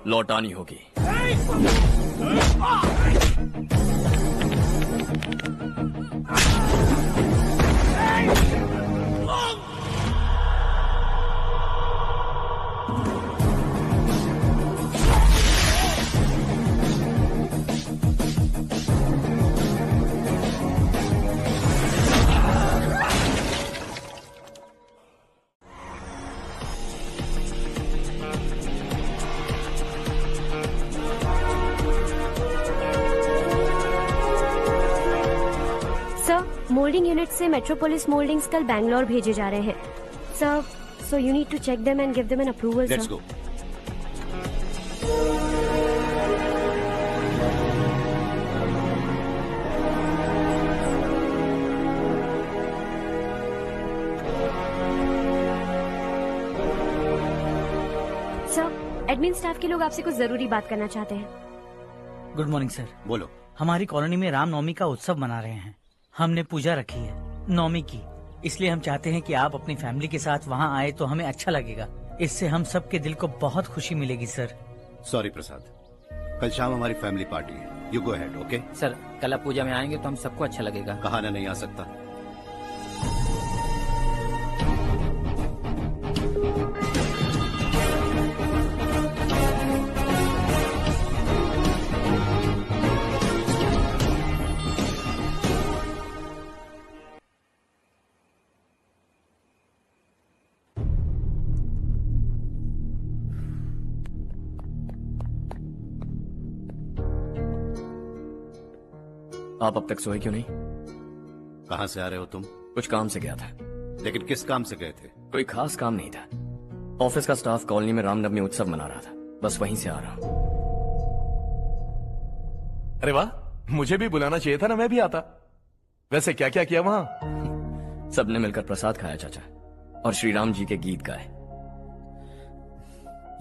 लौटानी होगी। Moulding unit से Metropolis Mouldings कल बैंगलोर भेजे जा रहे हैं sir, so you need to check them and give them an approval. Let's go. Sir, admin staff के लोग आपसे कुछ जरूरी बात करना चाहते हैं। Good morning sir. बोलो। हमारी कॉलोनी में रामनवमी का उत्सव मना रहे हैं। हमने पूजा रखी है नवमी की, इसलिए हम चाहते हैं कि आप अपनी फैमिली के साथ वहाँ आए तो हमें अच्छा लगेगा। इससे हम सबके दिल को बहुत खुशी मिलेगी सर। सॉरी प्रसाद, कल शाम हमारी फैमिली पार्टी है। You go ahead. Okay sir, कल आप पूजा में आएंगे तो हम सबको अच्छा लगेगा। कहा ना नहीं आ सकता। आप अब तक सोए क्यों नहीं? कहाँ से आ रहे हो तुम? कुछ काम से गया था। लेकिन किस काम से गए थे? कोई खास काम नहीं था। ऑफिस का स्टाफ कॉलोनी में रामनवमी उत्सव मना रहा था, बस वहीं से आ रहा हूँ। अरे वाह, मुझे भी बुलाना चाहिए था ना, मैं भी आता। वैसे क्या क्या किया वहाँ? सबने मिलकर प्रसाद खाया चाचा, और श्री राम जी के गीत गाए।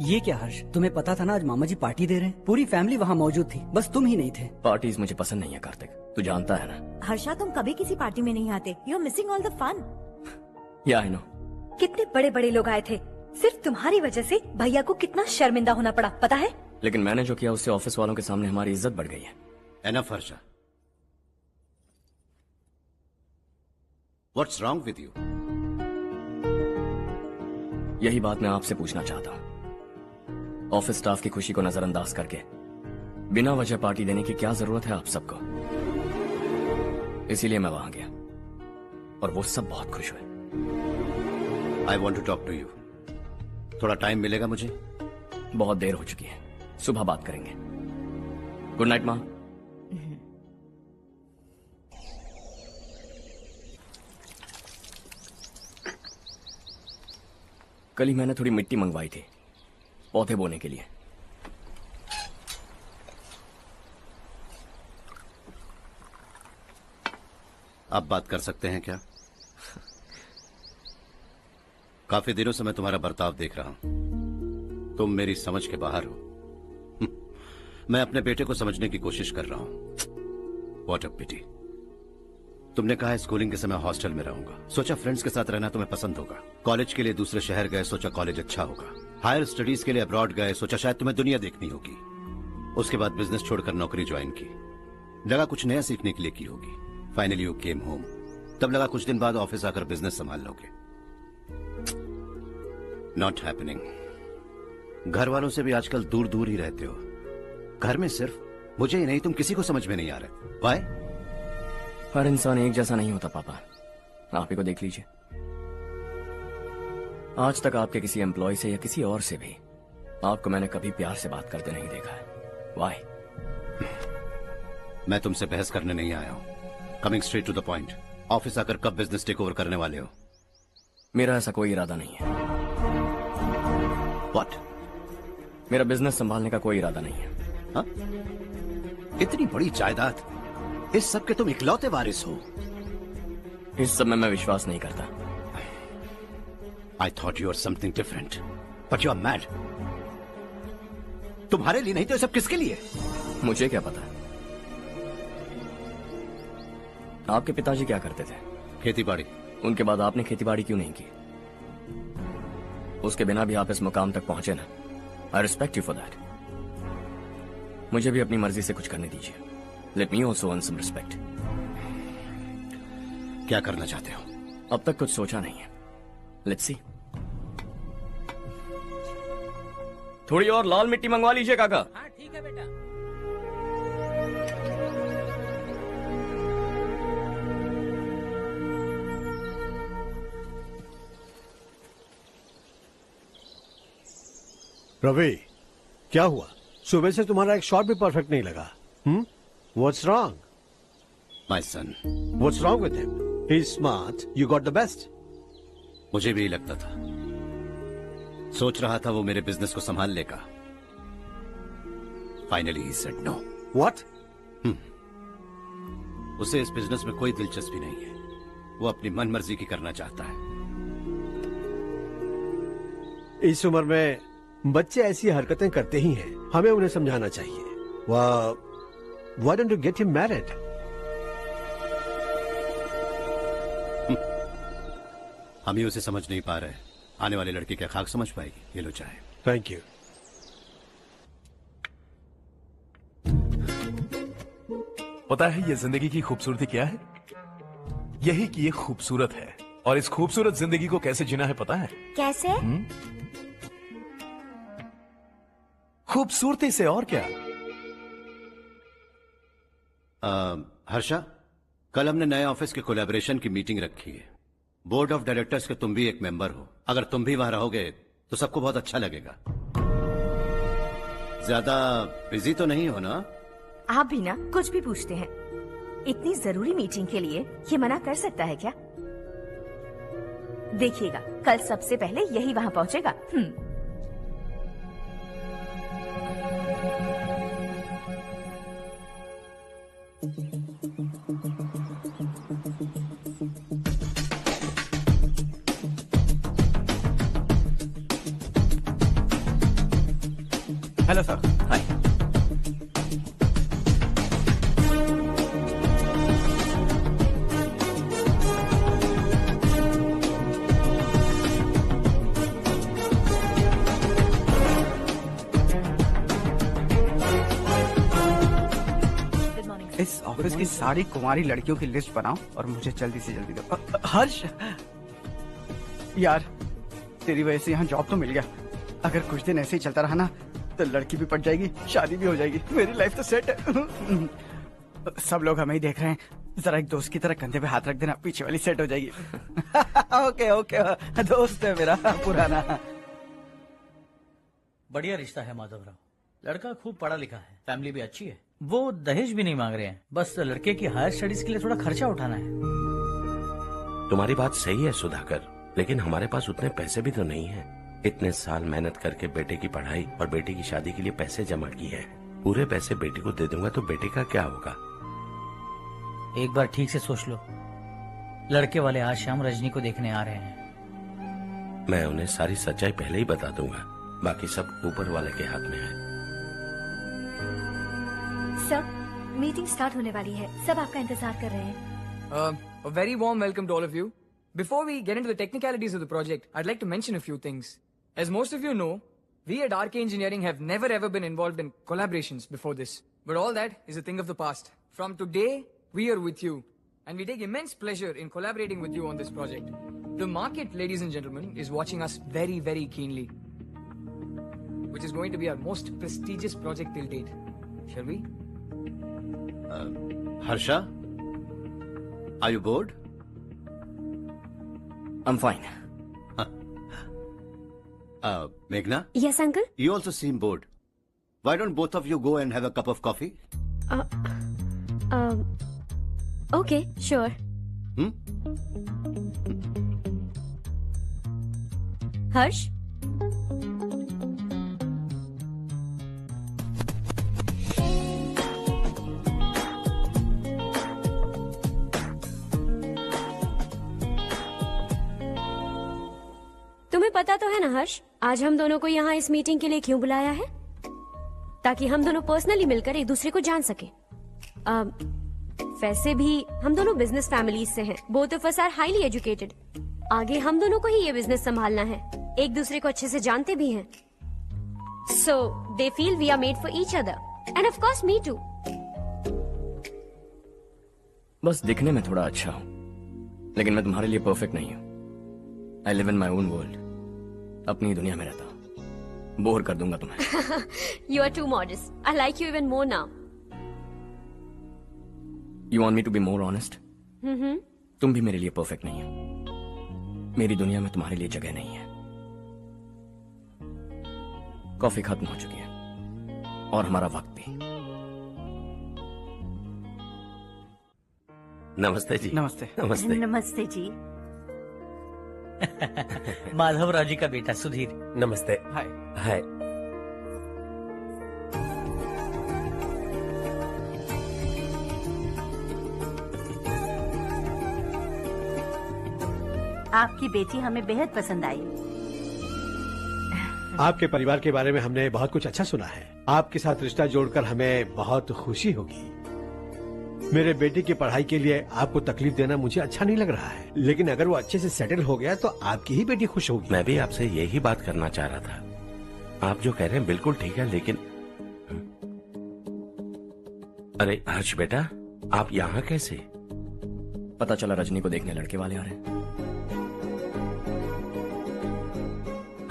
ये क्या हर्ष, तुम्हें पता था ना आज मामा जी पार्टी दे रहे हैं? पूरी फैमिली वहाँ मौजूद थी, बस तुम ही नहीं थे। पार्टीज मुझे पसंद नहीं है कार्तिक, तू जानता है ना। हर्षा, तुम कभी किसी पार्टी में नहीं आते। You are missing all the fun. Yeah I no. कितने बड़े बड़े लोग आए थे, सिर्फ तुम्हारी वजह से भैया को कितना शर्मिंदा होना पड़ा, पता है? लेकिन मैंने जो किया उससे ऑफिस वालों के सामने हमारी इज्जत बढ़ गई है। Enough Harsha, what's wrong with you? यही बात मैं आपसे पूछना चाहता हूँ। ऑफिस स्टाफ की खुशी को नजरअंदाज करके बिना वजह पार्टी देने की क्या जरूरत है आप सबको? इसीलिए मैं वहां गया और वो सब बहुत खुश हुए। I want to talk to you. थोड़ा टाइम मिलेगा मुझे? बहुत देर हो चुकी है, सुबह बात करेंगे। गुड नाइट माँ। कल ही मैंने थोड़ी मिट्टी मंगवाई थी पौधे बोने के लिए। आप बात कर सकते हैं क्या? काफी दिनों से मैं तुम्हारा बर्ताव देख रहा हूं। तुम मेरी समझ के बाहर हो। मैं अपने बेटे को समझने की कोशिश कर रहा हूं। व्हाट अ पिटी। तुमने कहा स्कूलिंग के समय हॉस्टल में रहूंगा, सोचा फ्रेंड्स के साथ रहना तुम्हें पसंद होगा। कॉलेज के लिए दूसरे शहर गए, सोचा कॉलेज अच्छा होगा। हायर स्टडीज के लिए अब्रॉड गए, सोचा शायद तुम्हें दुनिया देखनी होगी। उसके बाद बिजनेस छोड़कर नौकरी ज्वाइन की, लगा कुछ नया सीखने के लिए की होगी। फाइनली यू केम होम, तब लगा कुछ दिन बाद ऑफिस आकर बिजनेस संभाल लोगे। Not happening. घर वालों से भी आजकल दूर दूर ही रहते हो। घर में सिर्फ मुझे ही नहीं, तुम किसी को समझ में नहीं आ रहे। वाई? हर इंसान एक जैसा नहीं होता पापा, आप ही को देख लीजिए। आज तक आपके किसी एम्प्लॉय से या किसी और से भी आपको मैंने कभी प्यार से बात करते नहीं देखा है। वाई? मैं तुमसे बहस करने नहीं आया हूं। Coming straight to the point, office आकर कब बिजनेस टेक ओवर करने वाले हो? मेरा ऐसा कोई इरादा नहीं है। व्हाट? मेरा बिजनेस संभालने का कोई इरादा नहीं है। हाँ? इतनी बड़ी जायदाद, इस सब के तुम इकलौते वारिस हो। इस सब में मैं विश्वास नहीं करता। I thought you were something different, but you are mad. तुम्हारे लिए नहीं तो ये सब किसके लिए? मुझे क्या पता। आपके पिताजी क्या करते थे? खेतीबाड़ी। उनके बाद आपने खेतीबाड़ी क्यों नहीं की? उसके बिना भी आप इस मुकाम तक पहुंचे ना। I respect you for that. मुझे भी अपनी मर्जी से कुछ करने दीजिए. Let me also earn some respect. क्या करना चाहते हो? अब तक कुछ सोचा नहीं है. Let's see. थोड़ी और लाल मिट्टी मंगवा लीजिए काका. हाँ ठीक है बेटा. रवि, क्या हुआ? सुबह से तुम्हारा एक शॉट भी परफेक्ट नहीं लगा. What's wrong? My son. What's wrong with him? He's smart. You got the best. मुझे भी यही लगता था. सोच रहा था वो मेरे बिजनेस को संभाल लेगा. Finally he said no. What? उसे इस बिजनेस में कोई दिलचस्पी नहीं है. वो अपनी मनमर्जी की करना चाहता है. इस उम्र में बच्चे ऐसी हरकतें करते ही हैं. हमें उन्हें समझाना चाहिए. Why don't you get him married? हम ही उसे समझ नहीं पा रहे. आने वाली लड़की क्या खाक समझ पाएगी? ये लो चाहे. Thank you. पता है ये जिंदगी की खूबसूरती क्या है? यही कि ये खूबसूरत है. और इस खूबसूरत जिंदगी को कैसे जीना है पता है? कैसे? खूबसूरती से. और क्या? हर्षा, कल हमने नए ऑफिस के कोलैबोरेशन की मीटिंग रखी है. बोर्ड ऑफ डायरेक्टर्स के तुम भी एक मेंबर हो. अगर तुम भी वहां रहोगे तो सबको बहुत अच्छा लगेगा. ज्यादा बिजी तो नहीं हो ना? आप भी ना कुछ भी पूछते हैं. इतनी जरूरी मीटिंग के लिए ये मना कर सकता है क्या? देखिएगा कल सबसे पहले यही वहां पहुंचेगा. Hello sir. हाय. इस ऑफिस की सारी कुंवारी लड़कियों की लिस्ट बनाओ और मुझे जल्दी से जल्दी दो. हर्ष यार, तेरी वजह से यहाँ जॉब तो मिल गया. अगर कुछ दिन ऐसे ही चलता रहा ना तो लड़की भी पट जाएगी, शादी भी हो जाएगी. मेरी लाइफ तो सेट है. सब लोग हमें ही देख रहे हैं. जरा एक दोस्त की तरह कंधे पे हाथ रख देना, पीछे वाली सेट हो जाएगी. ओके ओके, दोस्त है मेरा पुराना. बढ़िया रिश्ता है माधव राव. लड़का खूब पढ़ा लिखा है, फैमिली भी अच्छी है. वो दहेज भी नहीं मांग रहे हैं, बस लड़के की हायर स्टडीज के लिए थोड़ा खर्चा उठाना है. तुम्हारी बात सही है सुधाकर, लेकिन हमारे पास उतने पैसे भी तो नहीं है. इतने साल मेहनत करके बेटे की पढ़ाई और बेटे की शादी के लिए पैसे जमा किए हैं. पूरे पैसे बेटे को दे दूंगा तो बेटे का क्या होगा? एक बार ठीक से सोच लो. लड़के वाले आज शाम रजनी को देखने आ रहे हैं. मैं उन्हें सारी सच्चाई पहले ही बता दूंगा. बाकी सब ऊपर वाले के हाथ में है. सर, मीटिंग स्टार्ट होने वाली है. सब आपका इंतजार कर रहे हैं. A very warm welcome to all of you. Before we get into the technicalities of the project, I'd like to mention a few things. As most of you know, we at RK Engineering have never ever been involved in collaborations before this. But all that is a thing of the past. From today, we are with you. And we take immense pleasure in collaborating with you on this project. The market, ladies and gentlemen, is watching us very, very keenly. Which is going to be our most prestigious project till date. Shall we? Harsha? Are you bored? I'm fine. Meghna? Yes, uncle? You also seem bored. Why don't both of you go and have a cup of coffee? Okay, sure. Harsh? तुम्हें पता तो है ना हर्ष, आज हम दोनों को यहाँ इस मीटिंग के लिए क्यों बुलाया है? ताकि हम दोनों पर्सनली मिलकर एक दूसरे को जान सके. वैसे भी हम दोनों बिजनेस फैमिलीज से हैं. Both of us are highly educated. आगे हम दोनों को ही ये बिजनेस संभालना है. एक दूसरे को अच्छे से जानते भी हैं. So they feel we are made for each other. And of course me too. बस दिखने में थोड़ा अच्छा हूं, लेकिन मैं तुम्हारे लिए परफेक्ट नहीं हूं। I live in my own world, अपनी ही दुनिया में रहता हूं। बोर कर दूंगा तुम्हें। You are too modest. I like you even more now. You want me to be more honest? तुम भी मेरे लिए परफेक्ट नहीं हो। मेरी दुनिया में तुम्हारे लिए जगह नहीं है। कॉफी खत्म हो चुकी है और हमारा वक्त भी। नमस्ते जी। नमस्ते। नमस्ते। नमस्ते जी। माधवराव जी का बेटा सुधीर। नमस्ते। हाय। हाय। आपकी बेटी हमें बेहद पसंद आई। आपके परिवार के बारे में हमने बहुत कुछ अच्छा सुना है। आपके साथ रिश्ता जोड़कर हमें बहुत खुशी होगी। मेरे बेटे की पढ़ाई के लिए आपको तकलीफ देना मुझे अच्छा नहीं लग रहा है, लेकिन अगर वो अच्छे से सेटल हो गया तो आपकी ही बेटी खुश होगी। मैं भी आपसे यही बात करना चाह रहा था। आप जो कह रहे हैं बिल्कुल ठीक है, लेकिन अरे हर्ष बेटा, आप यहाँ कैसे? पता चला रजनी को देखने लड़के वाले आ रहे हैं।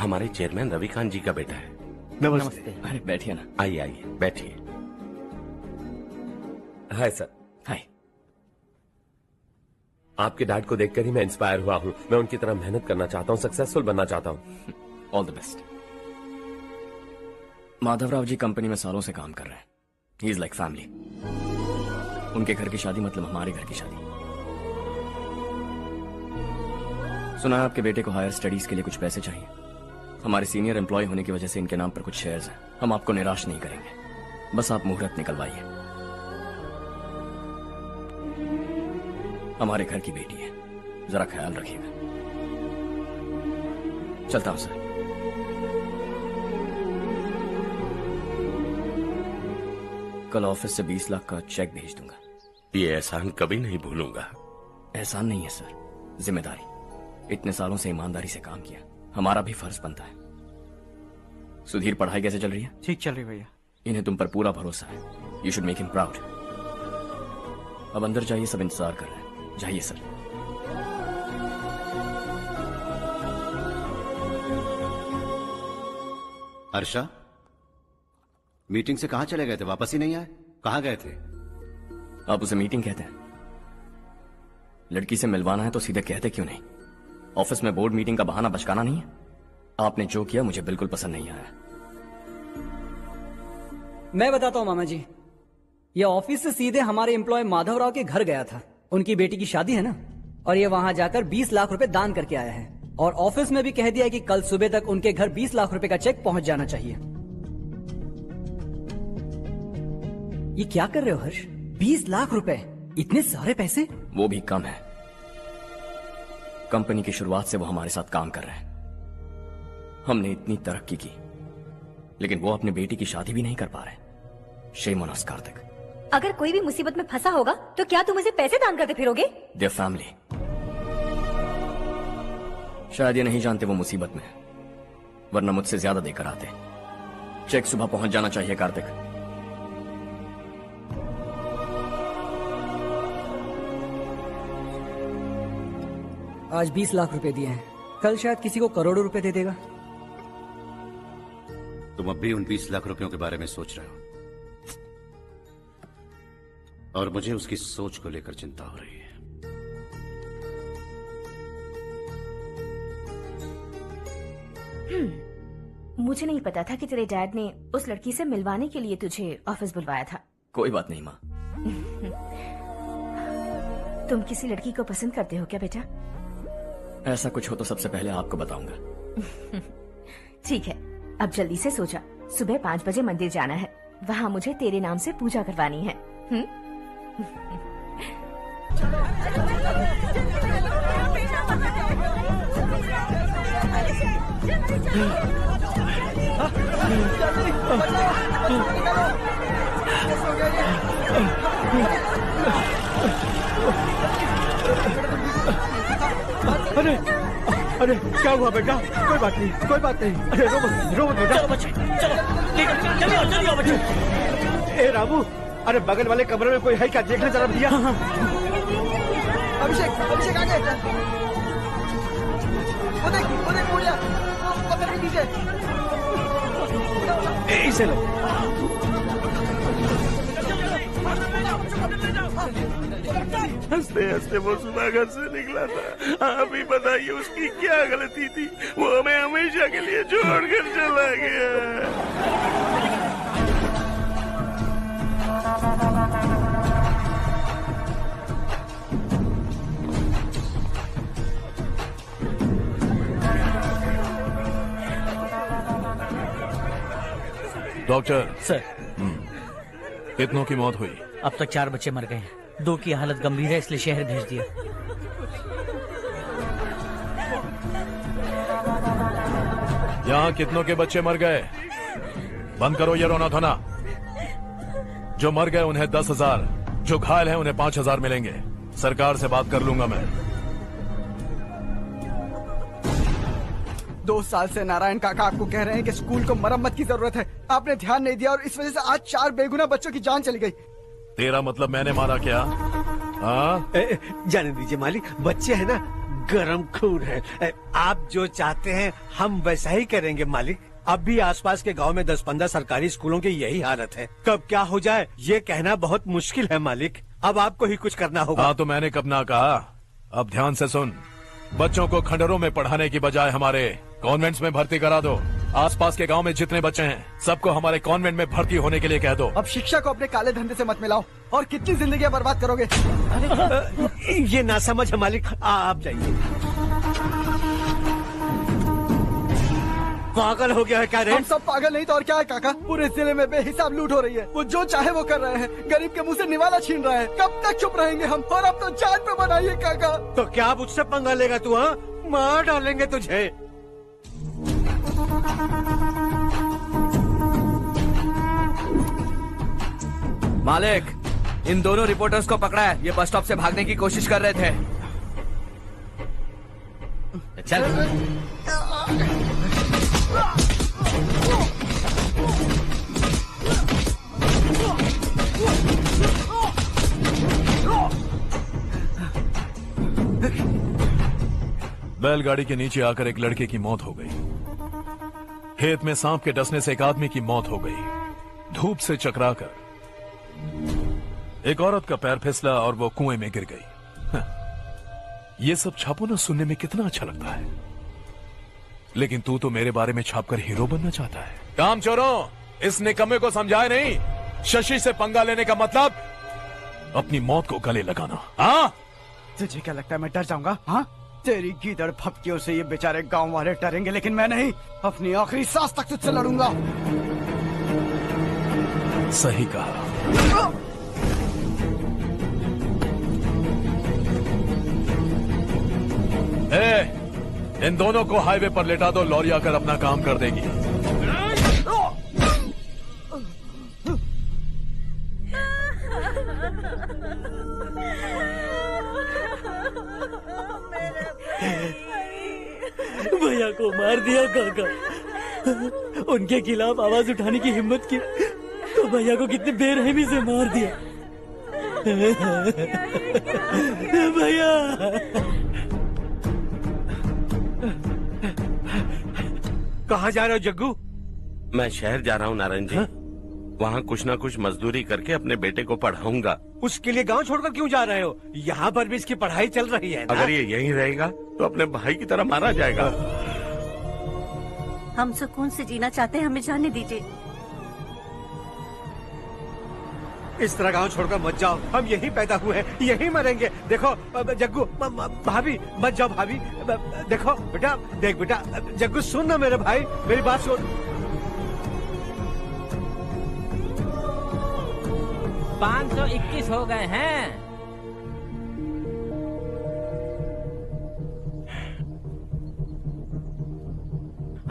हमारे चेयरमैन रविकांत जी का बेटा है। नमस्ते। अरे बैठिए ना। आइए आइए बैठिए। Hi sir. हाय। आपके डैड को देखकर ही मैं इंस्पायर हुआ हूँ। मैं उनकी तरह मेहनत करना चाहता हूँ, सक्सेसफुल बनना चाहता हूँ। All the best. Madhavrao ji company में सालों से काम कर रहे हैं। He is like family. उनके घर की शादी मतलब हमारे घर की शादी। सुना है आपके बेटे को हायर स्टडीज के लिए कुछ पैसे चाहिए। हमारे सीनियर एम्प्लॉय होने की वजह से इनके नाम पर कुछ शेयर्स हैं। हम आपको निराश नहीं करेंगे, बस आप मुहूर्त निकलवाइए। हमारे घर की बेटी है, जरा ख्याल रखिएगा। चलता हूं सर। कल ऑफिस से 20 लाख का चेक भेज दूंगा। ये एहसान कभी नहीं भूलूंगा। एहसान नहीं है सर, जिम्मेदारी। इतने सालों से ईमानदारी से काम किया, हमारा भी फर्ज बनता है। सुधीर, पढ़ाई कैसे चल रही है? ठीक चल रही भैया। इन्हें तुम पर पूरा भरोसा है। You should make him proud. अब अंदर जाइए, सब इंतजार कर रहे हैं। जाइए सर। हर्षा, मीटिंग से कहां चले गए थे? वापस ही नहीं आए? कहां गए थे? आप उसे मीटिंग कहते हैं? लड़की से मिलवाना है तो सीधे कहते क्यों नहीं? ऑफिस में बोर्ड मीटिंग का बहाना बचकाना नहीं है। आपने जो किया मुझे बिल्कुल पसंद नहीं आया। मैं बताता हूँ मामा जी, ये ऑफिस से सीधे हमारे एम्प्लॉय माधवराव के घर गया था। उनकी बेटी की शादी है ना, और ये वहां जाकर 20 लाख रुपए दान करके आया है। और ऑफिस में भी कह दिया कि कल सुबह तक उनके घर 20 लाख रुपए का चेक पहुंच जाना चाहिए। ये क्या कर रहे हो हर्ष? 20 लाख रुपए, इतने सारे पैसे? वो भी कम है। कंपनी की शुरुआत से वो हमारे साथ काम कर रहे हैं। हमने इतनी तरक्की की, लेकिन वो अपने बेटी की शादी भी नहीं कर पा रहे। Shame on us Kartik. अगर कोई भी मुसीबत में फंसा होगा तो क्या तुम उसे पैसे दान करते फिरोगे? Their family. शायद ये नहीं जानते वो मुसीबत में है, वरना मुझसे ज्यादा देकर आते। चेक सुबह पहुंच जाना चाहिए कार्तिक। आज 20 लाख रुपए दिए हैं, कल शायद किसी को करोड़ों रुपए दे देगा। तुम अब भी उन 20 लाख रुपयों के बारे में सोच रहे हो, और मुझे उसकी सोच को लेकर चिंता हो रही है। मुझे नहीं पता था कि तेरे डैड ने उस लड़की से मिलवाने के लिए तुझे ऑफिस बुलवाया था। कोई बात नहीं माँ। तुम किसी लड़की को पसंद करते हो क्या बेटा? ऐसा कुछ हो तो सबसे पहले आपको बताऊंगा। ठीक है, अब जल्दी से सो जा। सुबह 5 बजे मंदिर जाना है, वहाँ मुझे तेरे नाम से पूजा करवानी है। अरे अरे क्या हुआ बेटा? कोई बात नहीं, कोई बात नहीं। अरे रो मत बेटा। चलो बच्चे, चलो जल्दी आओ बच्चे। ए रामू, अरे बगल वाले कमरे में कोई है क्या? देखना जरा भैया। अभिषेक अभिषेक आ गए। वो देख पूजा, वो पत्थर के नीचे। इसे लो। हंसते हंसते वो सुबह घर से निकला था। आप ही बताइए उसकी क्या गलती थी? वो हमें हमेशा के लिए छोड़कर चला गया। डॉक्टर सर, कितनों की मौत हुई? अब तक 4 बच्चे मर गए हैं। 2 की हालत गंभीर है, इसलिए शहर भेज दिया। यहाँ कितनों के बच्चे मर गए? बंद करो ये रोना धोना। जो मर गए उन्हें 10,000, जो घायल हैं उन्हें 5,000 मिलेंगे। सरकार से बात कर लूंगा मैं। 2 साल से नारायण काका आपको कह रहे हैं कि स्कूल को मरम्मत की जरूरत है। आपने ध्यान नहीं दिया और इस वजह से आज 4 बेगुनाह बच्चों की जान चली गई। तेरा मतलब मैंने मारा क्या? हाँ, जाने दीजिए मालिक, बच्चे हैं ना, गरम खून है। आप जो चाहते हैं हम वैसा ही करेंगे मालिक। अब भी आसपास के गांव में 10-15 सरकारी स्कूलों की यही हालत है। कब क्या हो जाए ये कहना बहुत मुश्किल है मालिक। अब आपको ही कुछ करना होगा। हाँ तो मैंने कब ना कहा। अब ध्यान से सुन, बच्चों को खंडरों में पढ़ाने की बजाय हमारे कॉन्वेंट्स में भर्ती करा दो। आसपास के गांव में जितने बच्चे हैं सबको हमारे कॉन्वेंट में भर्ती होने के लिए कह दो। अब शिक्षा को अपने काले धंधे से मत मिलाओ। और कितनी जिंदगियां बर्बाद करोगे? ये ना समझ है मालिक, आप जाइए। पागल हो गया है क्या रे? हम सब पागल नहीं तो और क्या है काका। पूरे जिले में बेहिसाब लूट हो रही है। वो जो चाहे वो कर रहे हैं। गरीब के मुंह से निवाला छीन रहा है। कब तक चुप रहेंगे हम? और अब तो जान पे बनाइए काका। तो क्या मुझसे पंगा लेगा तू? हाँ, मार डालेंगे तुझे। मालिक, इन दोनों रिपोर्टर्स को पकड़ा है। ये बस स्टॉप से भागने की कोशिश कर रहे थे। चल। बैलगाड़ी के नीचे आकर एक लड़के की मौत हो गई। खेत में सांप के डसने से एक आदमी की मौत हो गई। धूप से चकराकर एक औरत का पैर फिसला और वो कुएं में गिर गई। ये सब छापो ना, सुनने में कितना अच्छा लगता है। लेकिन तू तो मेरे बारे में छापकर हीरो बनना चाहता है। काम चोरों, इस निकम्मे को समझाए नहीं। शशि से पंगा लेने का मतलब अपनी मौत को गले लगाना। हाँ, तुझे क्या लगता है मैं डर जाऊंगा? हाँ, तेरी गीदड़ फपकियों से ये बेचारे गांव वाले डरेंगे, लेकिन मैं नहीं। अपनी आखिरी सांस तक तुझसे लड़ूंगा। सही कहा। इन दोनों को हाईवे पर लेटा दो। लॉरी आकर अपना काम कर देगी। भैया को मार दिया काका। उनके खिलाफ आवाज उठाने की हिम्मत की तो भैया को कितनी बेरहमी से मार दिया। भैया कहाँ जा रहे हो जग्गू? मैं शहर जा रहा हूँ नारायण जी। वहाँ कुछ ना कुछ मजदूरी करके अपने बेटे को पढ़ाऊंगा। उसके लिए गांव छोड़कर क्यों जा रहे हो? यहाँ पर भी इसकी पढ़ाई चल रही है ना? अगर ये यहीं रहेगा तो अपने भाई की तरह मारा जाएगा। हम सुकून से जीना चाहते हैं, हमें जाने दीजिए। इस तरह गांव छोड़कर मत जाओ। हम यहीं पैदा हुए हैं, यहीं मरेंगे। देखो जग्गू, भाभी मत जाओ। भाभी देखो बेटा, देख बेटा, जग्गू सुन ना मेरे भाई, मेरी बात सुन। 521 हो गए हैं।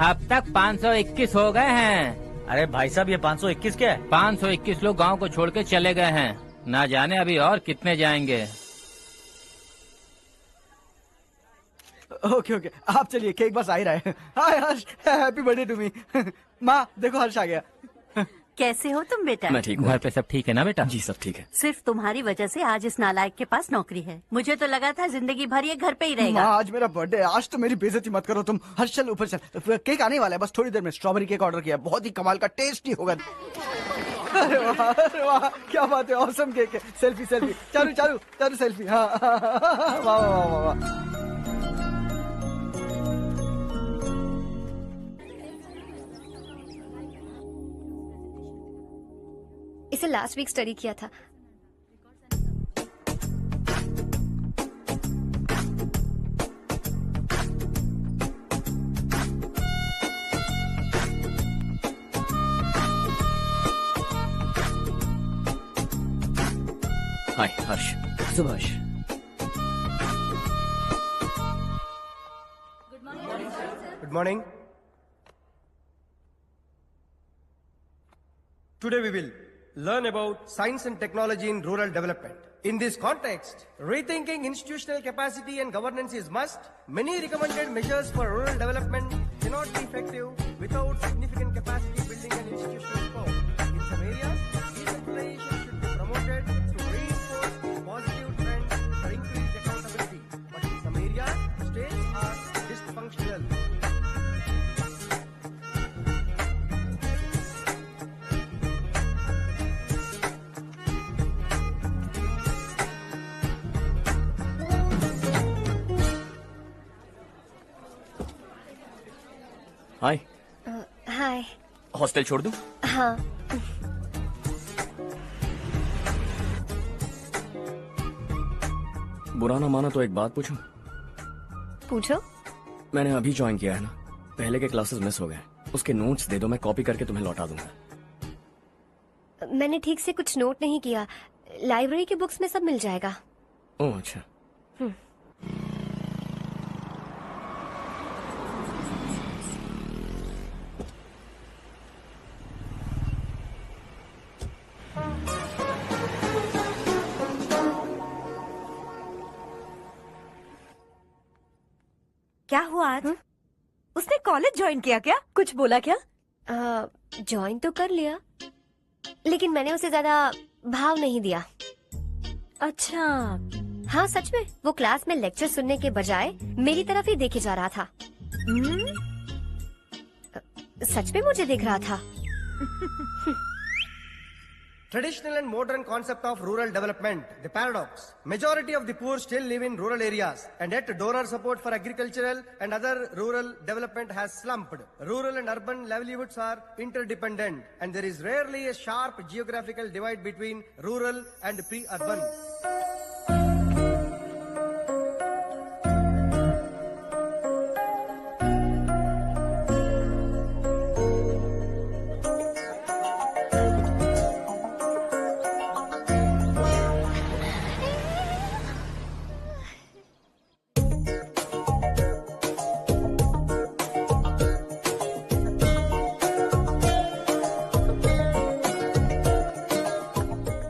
अब तक 521 हो गए हैं। अरे भाई साहब, ये 521 क्या है? 521 लोग गांव को छोड़ के चले गए हैं। ना जाने अभी और कितने जाएंगे। ओके ओके, आप चलिए, केक बस आ ही रहा है। हाय हर्ष, हैप्पी बर्थडे टू मी। माँ देखो, हर्ष आ गया। कैसे हो तुम बेटा? मैं ठीक हूँ। घर पे सब ठीक है ना बेटा? जी सब ठीक है। सिर्फ तुम्हारी वजह से आज इस नालायक के पास नौकरी है। मुझे तो लगा था जिंदगी भर ये घर पे ही रहेगा। माँ, आज मेरा बर्थडे है, आज तो मेरी बेइज्जती मत करो तुम। हर्ष चल ऊपर चल, केक आने वाला है, बस थोड़ी देर में। स्ट्रॉबेरी केक ऑर्डर किया, बहुत ही कमाल का, टेस्टी होगा। अरे वाह, क्या बात है, ऑसम केक है। Selfie selfie, Charu Charu Charu selfie. हाँ वाह वाह वाह वाह। इसे लास्ट वीक स्टडी किया था। हाय हर्ष। Subhash. Good morning. Today we will learn about science and technology in rural development. In this context, rethinking institutional capacity and governance is must. Many recommended measures for rural development cannot be effective without significant capacity building and institutional support. In some areas, decentralization should be promoted to reinforce positive trends for increased accountability. But in some areas, states are dysfunctional. Hi. Hi. Hostel छोड़ दूं? हाँ। बुरा ना माना तो एक बात पूछूं? पूछो। मैंने अभी ज्वाइन किया है ना, पहले के क्लासेस मिस हो गए। उसके नोट्स दे दो, मैं कॉपी करके तुम्हें लौटा दूंगा। मैंने ठीक से कुछ नोट नहीं किया, लाइब्रेरी की बुक्स में सब मिल जाएगा। ओह अच्छा। क्या हुआ आज? उसने कॉलेज ज्वाइन किया क्या? कुछ बोला क्या? ज्वाइन तो कर लिया, लेकिन मैंने उसे ज्यादा भाव नहीं दिया। अच्छा। हाँ सच में, वो क्लास में लेक्चर सुनने के बजाय मेरी तरफ ही देखे जा रहा था। सच में मुझे देख रहा था। Traditional and modern concept of rural development, the paradox. Majority of the poor still live in rural areas, and yet donor support for agricultural and other rural development has slumped. Rural and urban livelihoods are interdependent, and there is rarely a sharp geographical divide between rural and pre-urban.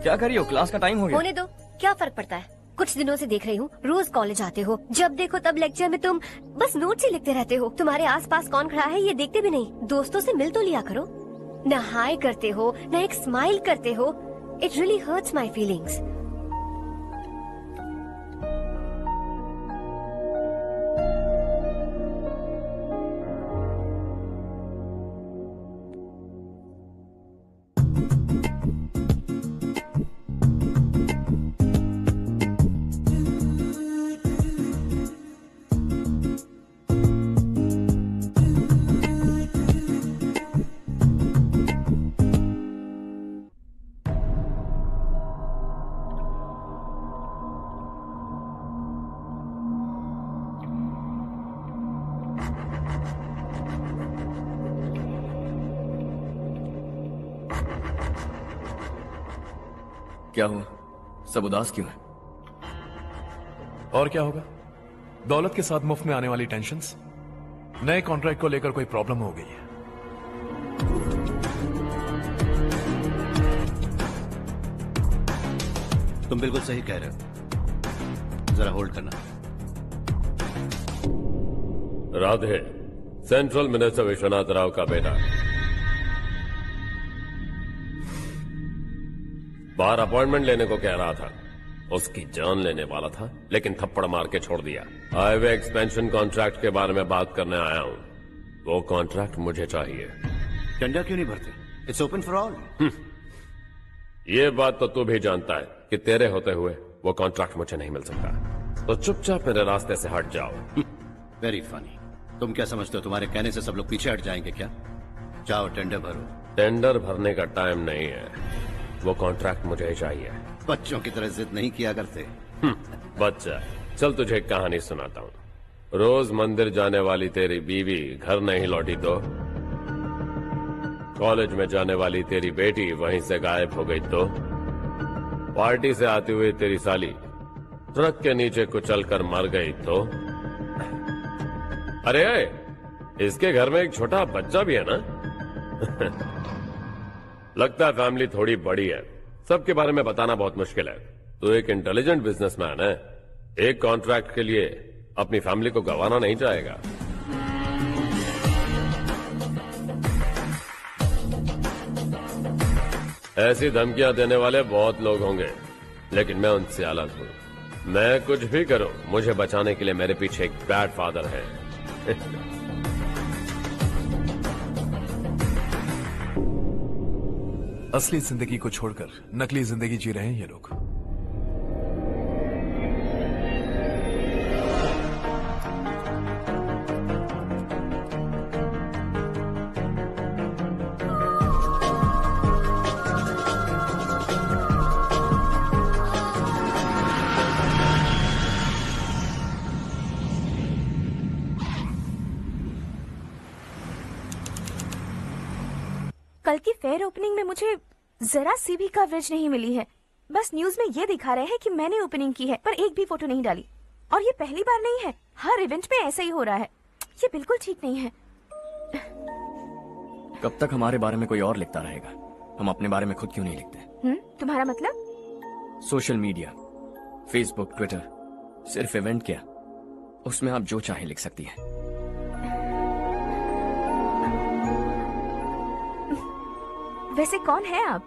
क्या कर रही हो? Class का time हो गया। होने दो, क्या फर्क पड़ता है। कुछ दिनों से देख रही हूँ, रोज कॉलेज आते हो, जब देखो तब लेक्चर में तुम बस नोट्स ही लिखते रहते हो। तुम्हारे आसपास कौन खड़ा है ये देखते भी नहीं। दोस्तों से मिल तो लिया करो। न हाय करते हो, न एक स्माइल करते हो। It really hurts my feelings. क्या हुआ? सब उदास क्यों है? और क्या होगा? दौलत के साथ मुफ्त में आने वाली टेंशन्स। नए कॉन्ट्रैक्ट को लेकर कोई प्रॉब्लम हो गई है। तुम बिल्कुल सही कह रहे हो, जरा होल्ड करना। राधे, सेंट्रल मिनिस्टर विश्वनाथ राव का बेटा। बाहर अपॉइंटमेंट लेने को कह रहा था। उसकी जान लेने वाला था, लेकिन थप्पड़ मार के छोड़ दिया। हाईवे एक्सपेंशन कॉन्ट्रैक्ट के बारे में बात करने आया हूँ। वो कॉन्ट्रैक्ट मुझे चाहिए। टेंडर क्यों नहीं भरते? It's open for all. ये बात तो तू भी जानता है कि तेरे होते हुए वो कॉन्ट्रैक्ट मुझे नहीं मिल सकता, तो चुपचाप मेरे रास्ते से हट जाओ। Very funny. तुम क्या समझते हो तुम्हारे कहने से सब लोग पीछे हट जाएंगे क्या? जाओ टेंडर भरो। टेंडर भरने का टाइम नहीं है, वो कॉन्ट्रैक्ट मुझे ही चाहिए। बच्चों की तरह जिद नहीं किया करते। बच्चा, चल तुझे एक कहानी सुनाता हूँ। रोज मंदिर जाने वाली तेरी बीवी घर नहीं लौटी तो, कॉलेज में जाने वाली तेरी बेटी वहीं से गायब हो गई तो, पार्टी से आती हुई तेरी साली ट्रक के नीचे कुचलकर मर गई तो। अरे इसके घर में एक छोटा बच्चा भी है ना। लगता है फैमिली थोड़ी बड़ी है, सबके बारे में बताना बहुत मुश्किल है। तो एक इंटेलिजेंट बिजनेसमैन है, एक कॉन्ट्रैक्ट के लिए अपनी फैमिली को गंवाना नहीं चाहेगा। ऐसी धमकियां देने वाले बहुत लोग होंगे, लेकिन मैं उनसे अलग हूं। मैं कुछ भी करूं, मुझे बचाने के लिए मेरे पीछे एक बैड फादर है। असली जिंदगी को छोड़कर नकली जिंदगी जी रहे हैं ये लोग। कल की फेयर ओपनिंग में मुझे जरा सी भी कवरेज नहीं मिली है। बस न्यूज में ये दिखा रहे हैं कि मैंने ओपनिंग की है, पर एक भी फोटो नहीं डाली। और ये पहली बार नहीं है, हर इवेंट में ऐसा ही हो रहा है। ये बिल्कुल ठीक नहीं है। कब तक हमारे बारे में कोई और लिखता रहेगा? हम अपने बारे में खुद क्यों नहीं लिखते? तुम्हारा मतलब? सोशल मीडिया, फेसबुक, ट्विटर, सिर्फ इवेंट क्या, उसमें आप जो चाहे लिख सकती हैं। वैसे कौन है आप?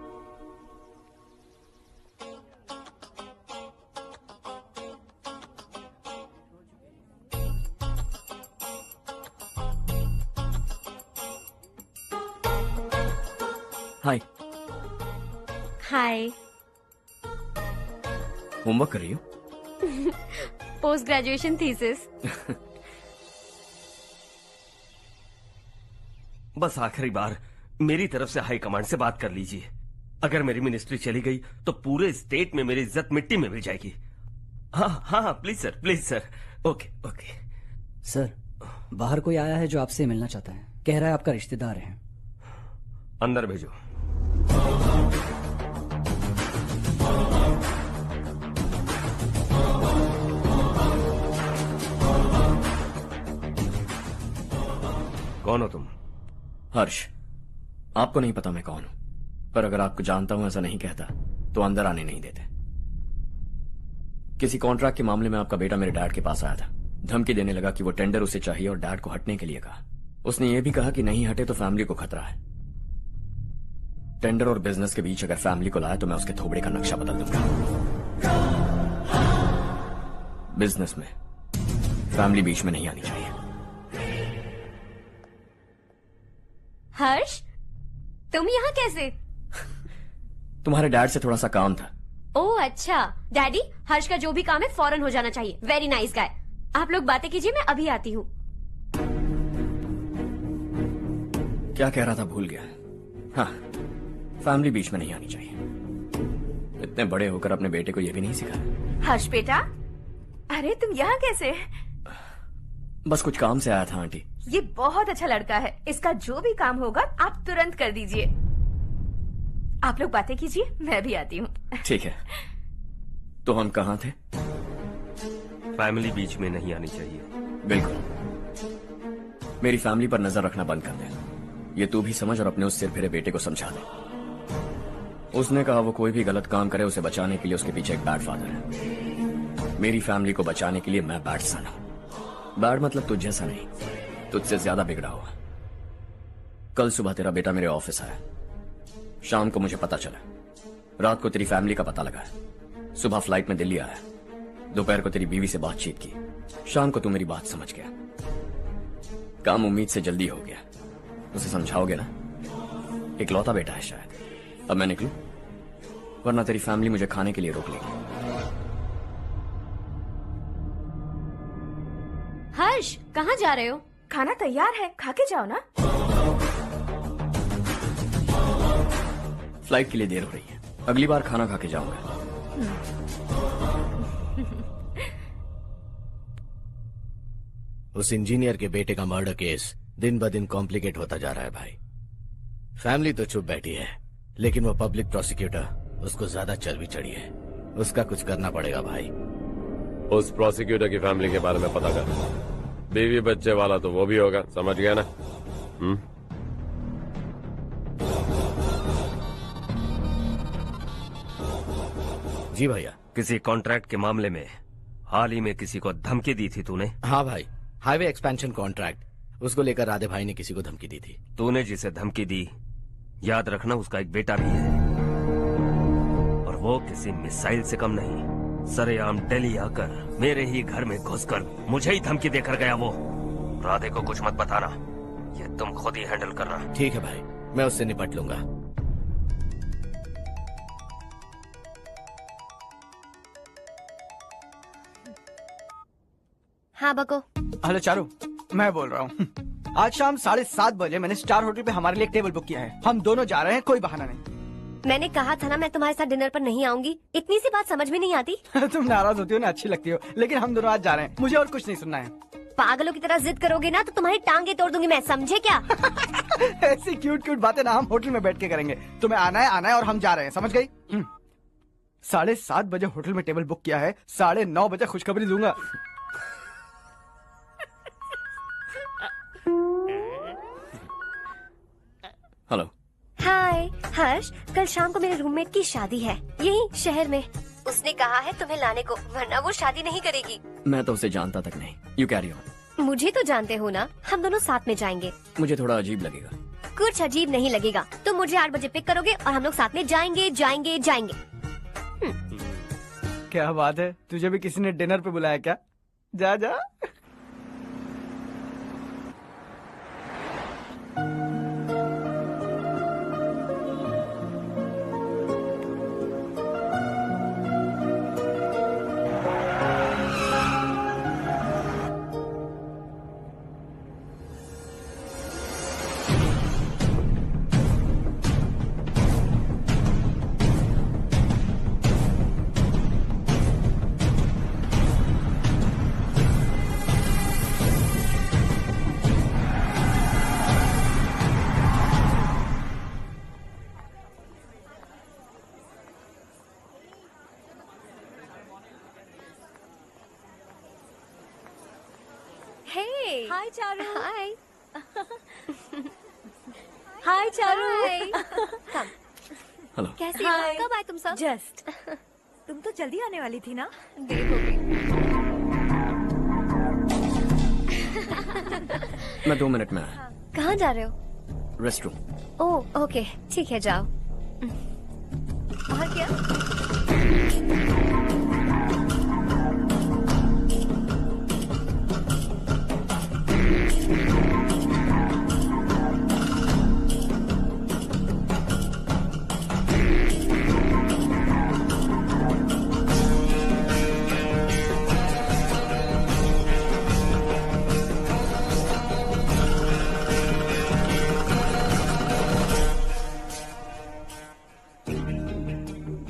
हाय। हाय। होमवर्क कर रही हो? Post graduation thesis. बस आखिरी बार मेरी तरफ से हाई कमांड से बात कर लीजिए। अगर मेरी मिनिस्ट्री चली गई तो पूरे स्टेट में मेरी इज्जत मिट्टी में मिल जाएगी। हाँ हाँ please sir, please sir. Okay okay sir, बाहर कोई आया है जो आपसे मिलना चाहता है। कह रहा है आपका रिश्तेदार है। अंदर भेजो। कौन हो तुम? हर्ष। आपको नहीं पता मैं कौन हूं, पर अगर आपको जानता हूं ऐसा नहीं कहता तो अंदर आने नहीं देते। किसी कॉन्ट्रैक्ट के मामले में आपका बेटा मेरे डैड के पास आया था। धमकी देने लगा कि वो टेंडर उसे चाहिए और डैड को हटने के लिए कहा। उसने ये भी कहा कि नहीं हटे तो फैमिली को खतरा है। टेंडर और बिजनेस के बीच अगर फैमिली को लाया तो मैं उसके थोबड़े का नक्शा बदल दूंगा। बिजनेस में फैमिली बीच में नहीं आनी चाहिए। हर्ष, तुम यहाँ कैसे? तुम्हारे डैड से थोड़ा सा काम था। ओह अच्छा। डैडी, हर्ष का जो भी काम है फौरन हो जाना चाहिए। Very nice guy. आप लोग बातें कीजिए, मैं अभी आती हूँ। क्या कह रहा था भूल गया। हाँ, फैमिली बीच में नहीं आनी चाहिए। इतने बड़े होकर अपने बेटे को यह भी नहीं सिखाया। हर्ष बेटा, अरे तुम यहाँ कैसे? बस कुछ काम से आया था आंटी। ये बहुत अच्छा लड़का है। इसका जो भी काम होगा आप तुरंत कर दीजिए। आप लोग बातें कीजिए, मैं भी आती हूँ। ठीक है। तो हम कहाँ थे? फैमिली बीच में नहीं आनी चाहिए। बिल्कुल। मेरी फैमिली पर नजर रखना बंद कर दे। ये तू भी समझ और अपने उस सिर फिरे बेटे को समझा दे। उसने कहा वो कोई भी गलत काम करे उसे बचाने के लिए उसके पीछे एक बैड फादर है। मेरी फैमिली को बचाने के लिए मैं बैड सन हूं। बैड मतलब तुझ जैसा नहीं, तुझसे ज्यादा बिगड़ा हुआ। कल सुबह तेरा बेटा मेरे ऑफिस आया। शाम को मुझे पता चला रात को तेरी फैमिली का पता लगा, सुबह फ्लाइट में दिल्ली आया, दोपहर को तेरी बीवी से बातचीत की, शाम को तू मेरी बात समझ गया। काम उम्मीद से जल्दी हो गया। उसे समझाओगे ना? इकलौता बेटा है शायद। अब मैं निकलूं, वरना तेरी फैमिली मुझे खाने के लिए रोक लेगी। हर्ष, कहाँ जा रहे हो? खाना तैयार है, खा के जाओ ना। फ्लाइट के लिए देर हो रही है, अगली बार खाना खा के जाऊंगा। उस इंजीनियर के बेटे का मर्डर केस दिन ब दिन कॉम्प्लिकेट होता जा रहा है भाई। फैमिली तो चुप बैठी है, लेकिन वो पब्लिक प्रोसिक्यूटर उसको ज्यादा चर्बी चढ़ी है। उसका कुछ करना पड़ेगा भाई। उस प्रोसिक्यूटर की फैमिली के बारे में पता कर। बीवी बच्चे वाला तो वो भी होगा, समझ गया ना? जी भैया। किसी कॉन्ट्रैक्ट के मामले में हाल ही में किसी को धमकी दी थी तूने? हाँ भाई, हाईवे एक्सपेंशन कॉन्ट्रैक्ट, उसको लेकर राधे भाई ने किसी को धमकी दी थी। तूने जिसे धमकी दी, याद रखना उसका एक बेटा भी है, और वो किसी मिसाइल से कम नहीं। सरेआम दिल्ली आकर मेरे ही घर में घुसकर मुझे ही धमकी देकर गया वो। राधे को कुछ मत बताना, ये तुम खुद ही हैंडल करना। ठीक है भाई, मैं उससे निपट लूंगा। हाँ बको। हेलो चारू, मैं बोल रहा हूँ। आज शाम 7:30 बजे मैंने स्टार होटल पे हमारे लिए एक टेबल बुक किया है। हम दोनों जा रहे हैं, कोई बहाना नहीं। मैंने कहा था ना मैं तुम्हारे साथ डिनर पर नहीं आऊंगी। इतनी सी बात समझ में नहीं आती? तुम नाराज होती हो ना, अच्छी लगती हो, लेकिन हम दोनों आज जा रहे हैं। मुझे और कुछ नहीं सुनना है। पागलों की तरह जिद करोगे ना तो तुम्हारी टांगे तोड़ दूंगी मैं, समझे क्या? ऐसी क्यूट क्यूट बातें ना हम होटल में बैठ के करेंगे। तुम्हें आना है और हम जा रहे हैं, समझ गई? 7:30 बजे होटल में टेबल बुक किया है, 9:30 बजे खुशखबरी दूंगा। हेलो। हाय हर्ष, कल शाम को मेरे रूममेट की शादी है यही शहर में। उसने कहा है तुम्हें लाने को, वरना वो शादी नहीं करेगी। मैं तो उसे जानता तक नहीं। You carry on. मुझे तो जानते हो ना, हम दोनों साथ में जाएंगे। मुझे थोड़ा अजीब लगेगा। कुछ अजीब नहीं लगेगा। तुम मुझे 8 बजे पिक करोगे और हम लोग साथ में जाएंगे जाएंगे जाएंगे। क्या बात है, तुझे भी किसी ने डिनर पे बुलाया क्या? जा जा। हाय चारू। हाय। हाय चारू। हेलो। कैसी हो? कब आए तुम सब? जस्ट। तुम तो जल्दी आने वाली थी ना? देर हो गई। मैं 2 मिनट में आया। कहाँ जा रहे हो? रेस्टरूम। ओह ओके, ठीक है जाओ। और क्या?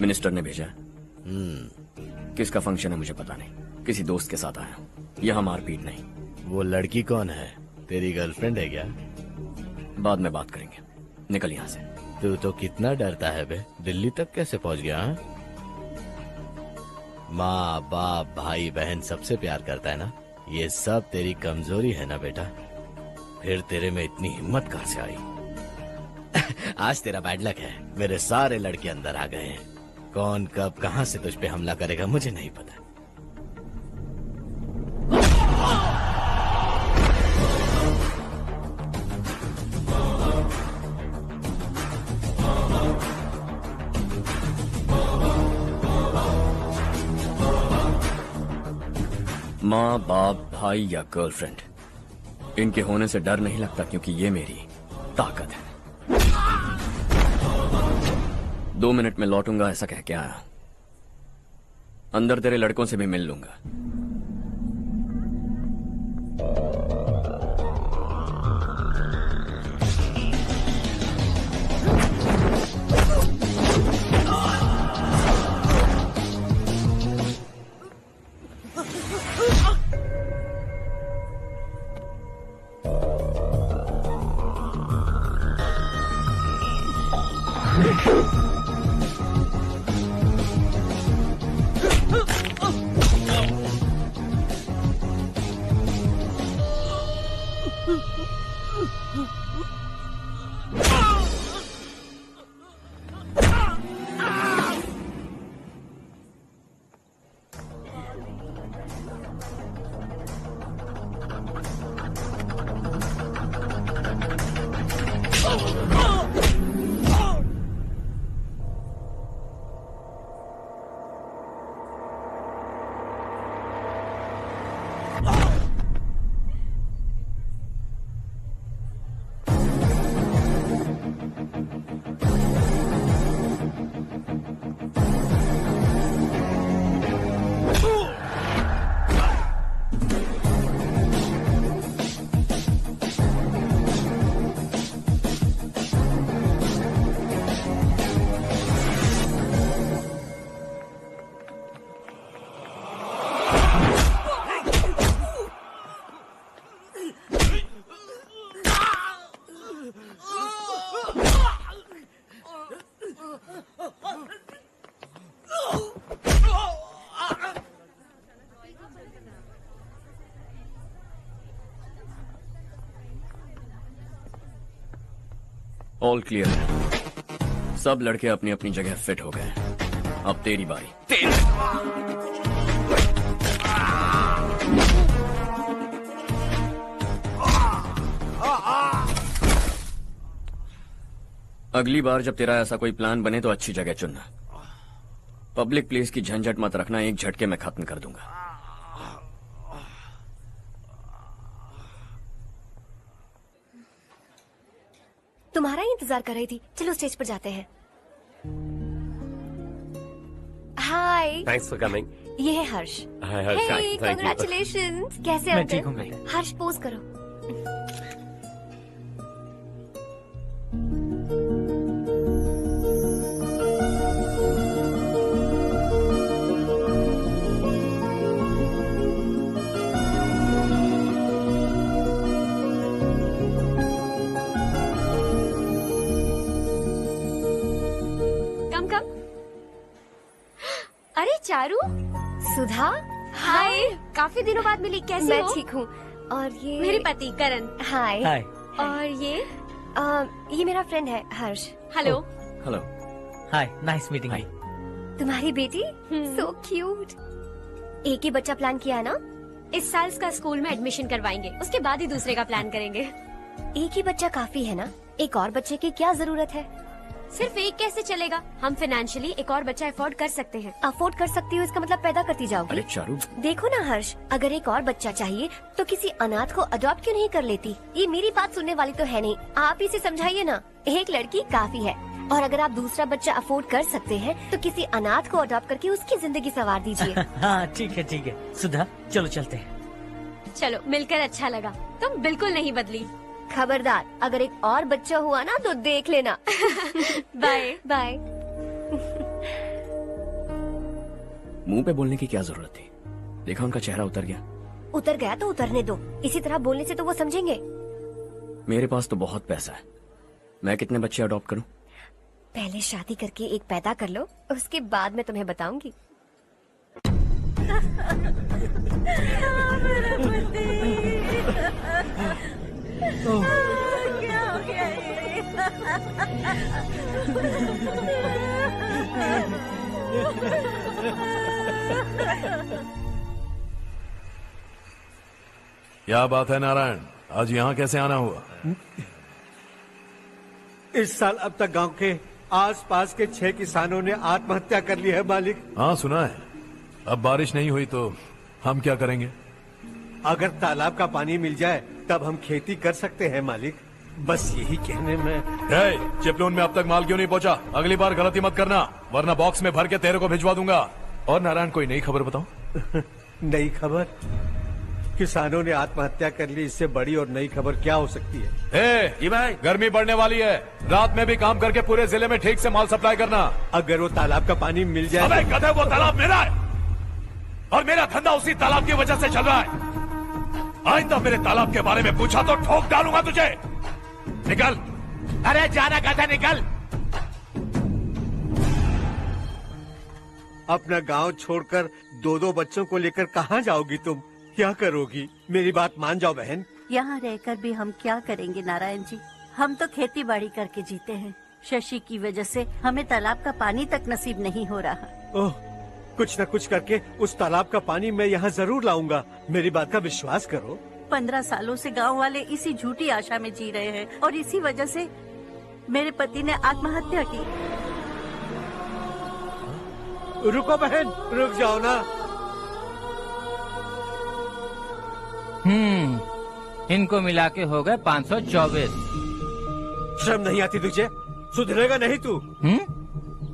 मिनिस्टर ने भेजा। किसका फंक्शन है मुझे पता नहीं, किसी दोस्त के साथ आया हूँ। यहाँ मारपीट नहीं। वो लड़की कौन है? तेरी गर्लफ्रेंड है क्या? बाद में बात करेंगे, निकल यहाँ से। तू तो कितना डरता है बे, दिल्ली तक कैसे पहुँच गया? माँ बाप भाई बहन सबसे प्यार करता है ना, ये सब तेरी कमजोरी है ना बेटा। फिर तेरे में इतनी हिम्मत कहाँ से आई? आज तेरा बैड लक है, मेरे सारे लड़के अंदर आ गए हैं। कौन कब कहां से तुझ पे हमला करेगा मुझे नहीं पता। माँ बाप भाई या गर्लफ्रेंड, इनके होने से डर नहीं लगता क्योंकि ये मेरी ताकत है। 2 मिनट में लौटूंगा ऐसा कह के आया। अंदर तेरे लड़कों से भी मिल लूंगा। ऑल क्लियर है। सब लड़के अपनी अपनी जगह फिट हो गए। अब तेरी बारी। अगली बार जब तेरा ऐसा कोई प्लान बने तो अच्छी जगह चुनना। पब्लिक प्लेस की झंझट मत रखना, एक झटके में खत्म कर दूंगा। तुम्हारा ही इंतजार कर रही थी। चलो स्टेज पर जाते हैं। हाय। Thanks for coming. ये है Harsh. Hi Harsh, thank you. Congratulations. कैसे मैं अंकल? ठीक हूँ बेटा। हर्ष पोज करो। अरे चारू। सुधा। हाय। काफी दिनों बाद मिली, कैसी मैं हो? ठीक हूँ। और ये मेरे पति करण। हाय। हाय। और ये मेरा फ्रेंड है हर्ष। हेलो। हेलो। हाय, नाइस मीटिंग। हाय। तुम्हारी बेटी सो क्यूट। एक ही बच्चा प्लान किया ना? इस साल का स्कूल में एडमिशन करवाएंगे, उसके बाद ही दूसरे का प्लान करेंगे। एक ही बच्चा काफी है ना? एक और बच्चे की क्या जरूरत है? सिर्फ एक कैसे चलेगा? हम फाइनेंशियली एक और बच्चा अफोर्ड कर सकते हैं। अफोर्ड कर सकती हो इसका मतलब पैदा करती जाओगी? अरे चारू, देखो ना हर्ष, अगर एक और बच्चा चाहिए तो किसी अनाथ को अडॉप्ट क्यों नहीं कर लेती? ये मेरी बात सुनने वाली तो है नहीं। आप इसे समझाइए ना। एक लड़की काफी है, और अगर आप दूसरा बच्चा अफोर्ड कर सकते हैं तो किसी अनाथ को अडॉप्ट करके उसकी जिंदगी संवार दीजिए। हाँ ठीक है। सुधा चलो चलते हैं। चलो, मिलकर अच्छा लगा। तुम बिल्कुल नहीं बदली। खबरदार, अगर एक और बच्चा हुआ ना तो देख लेना। Bye bye. मुंह पे बोलने की क्या जरूरत थी? देखा उनका चेहरा उतर गया। उतर गया तो उतरने दो। इसी तरह बोलने से तो वो समझेंगे। मेरे पास तो बहुत पैसा है। मैं कितने बच्चे अडॉप्ट करूं? पहले शादी करके एक पैदा कर लो, उसके बाद मैं तुम्हें बताऊंगी। क्या हो गया ये? क्या बात है नारायण, आज यहाँ कैसे आना हुआ? इस साल अब तक गांव के आसपास के 6 किसानों ने आत्महत्या कर ली है मालिक। हाँ सुना है। अब बारिश नहीं हुई तो हम क्या करेंगे? अगर तालाब का पानी मिल जाए तब हम खेती कर सकते हैं मालिक। बस यही कहने में। चिपलून में अब तक माल क्यों नहीं पहुंचा? अगली बार गलती मत करना, वरना बॉक्स में भर के तेरे को भिजवा दूंगा। और नारायण, कोई नई खबर बताओ। नई खबर? किसानों ने आत्महत्या कर ली, इससे बड़ी और नई खबर क्या हो सकती है? जी भाई, गर्मी बढ़ने वाली है, रात में भी काम करके पूरे जिले में ठीक से माल सप्लाई करना। अगर वो तालाब का पानी मिल जाए। अबे गधे, वो तालाब मेरा है और मेरा धंधा उसी तालाब की वजह से चल रहा है। आज तक मेरे तालाब के बारे में पूछा तो ठोक डालूंगा तुझे। निकल। अरे जाना गधा, निकल। अपना गांव छोड़कर 2-2 बच्चों को लेकर कहाँ जाओगी तुम? क्या करोगी? मेरी बात मान जाओ बहन। यहाँ रहकर भी हम क्या करेंगे नारायण जी? हम तो खेती बाड़ी करके जीते हैं। शशि की वजह से हमें तालाब का पानी तक नसीब नहीं हो रहा। ओह, कुछ न कुछ करके उस तालाब का पानी मैं यहाँ जरूर लाऊंगा। मेरी बात का विश्वास करो। 15 सालों से गांव वाले इसी झूठी आशा में जी रहे हैं और इसी वजह से मेरे पति ने आत्महत्या की। रुको बहन, रुक जाओ ना। इनको मिला के हो गए 524। शर्म नहीं आती तुझे? सुधरेगा नहीं तू?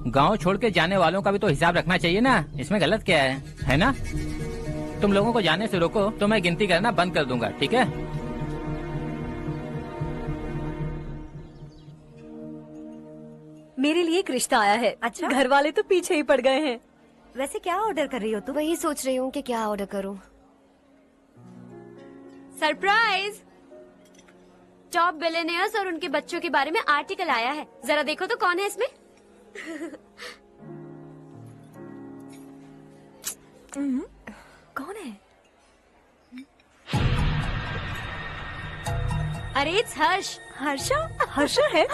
गांव छोड़ के जाने वालों का भी तो हिसाब रखना चाहिए ना। इसमें गलत क्या है ना? तुम लोगों को जाने से रोको तो मैं गिनती करना बंद कर दूंगा, ठीक है? मेरे लिए एक रिश्ता आया है। अच्छा? घर वाले तो पीछे ही पड़ गए हैं। वैसे क्या ऑर्डर कर रही हो तुम? वही सोच रही हूँ कि क्या ऑर्डर करूँ। सरप्राइज! टॉप बिलियनियर्स और उनके बच्चों के बारे में आर्टिकल आया है। जरा देखो तो कौन है इसमें। कौन है? अरे इट्स हर्ष। हर्षा है?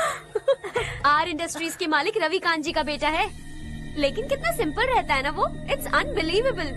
आर इंडस्ट्रीज के मालिक रवि कांत जी का बेटा है। लेकिन कितना सिंपल रहता है ना वो। It's unbelievable.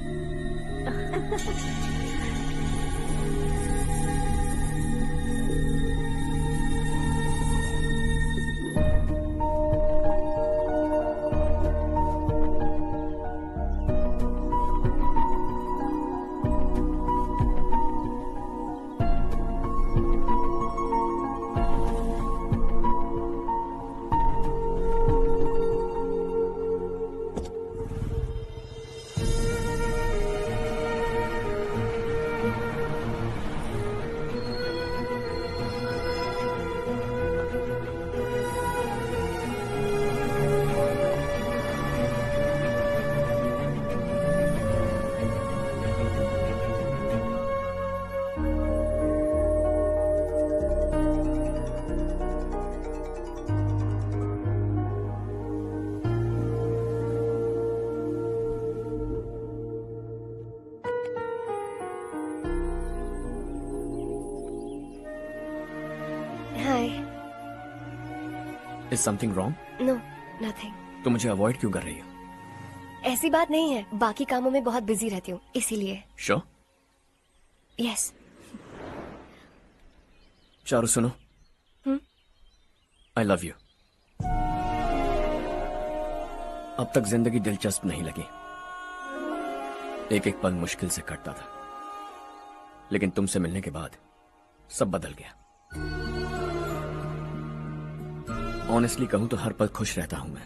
Is something wrong? No, nothing. तो मुझे अवॉइड क्यों कर रही हो? ऐसी बात नहीं है, बाकी कामों में बहुत बिजी रहती हूँ इसीलिए। Sure? Yes. चारू सुनो। I love you. अब तक जिंदगी दिलचस्प नहीं लगी। एक एक पल मुश्किल से कटता था, लेकिन तुमसे मिलने के बाद सब बदल गया। ऑनेस्टली कहूं तो हर पल खुश रहता हूं मैं।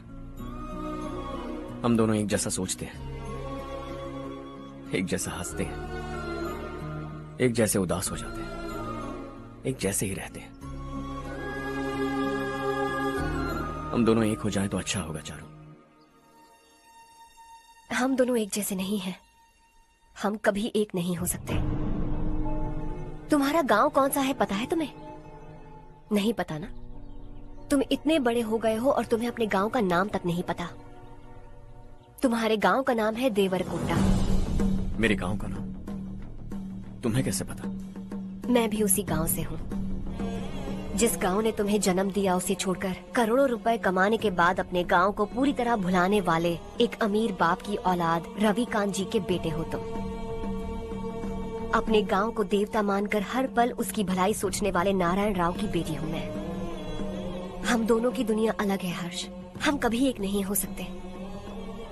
हम दोनों एक जैसा सोचते हैं, एक जैसा हंसते हैं, एक जैसे उदास हो जाते हैं, एक जैसे ही रहते हैं। हम दोनों एक हो जाएं तो अच्छा होगा चारू। हम दोनों एक जैसे नहीं हैं। हम कभी एक नहीं हो सकते। तुम्हारा गांव कौन सा है पता है तुम्हें? नहीं पता ना? तुम इतने बड़े हो गए हो और तुम्हें अपने गांव का नाम तक नहीं पता। तुम्हारे गांव का नाम है देवरकोटा। मेरे गांव का नाम तुम्हें कैसे पता? मैं भी उसी गांव से हूँ। जिस गांव ने तुम्हें जन्म दिया उसे छोड़कर करोड़ों रुपए कमाने के बाद अपने गांव को पूरी तरह भुलाने वाले एक अमीर बाप की औलाद रवि कांत जी के बेटे हो तुम। अपने गांव को देवता मानकर हर पल उसकी भलाई सोचने वाले नारायण राव की बेटी हूँ मैं। हम दोनों की दुनिया अलग है हर्ष। हम कभी एक नहीं हो सकते।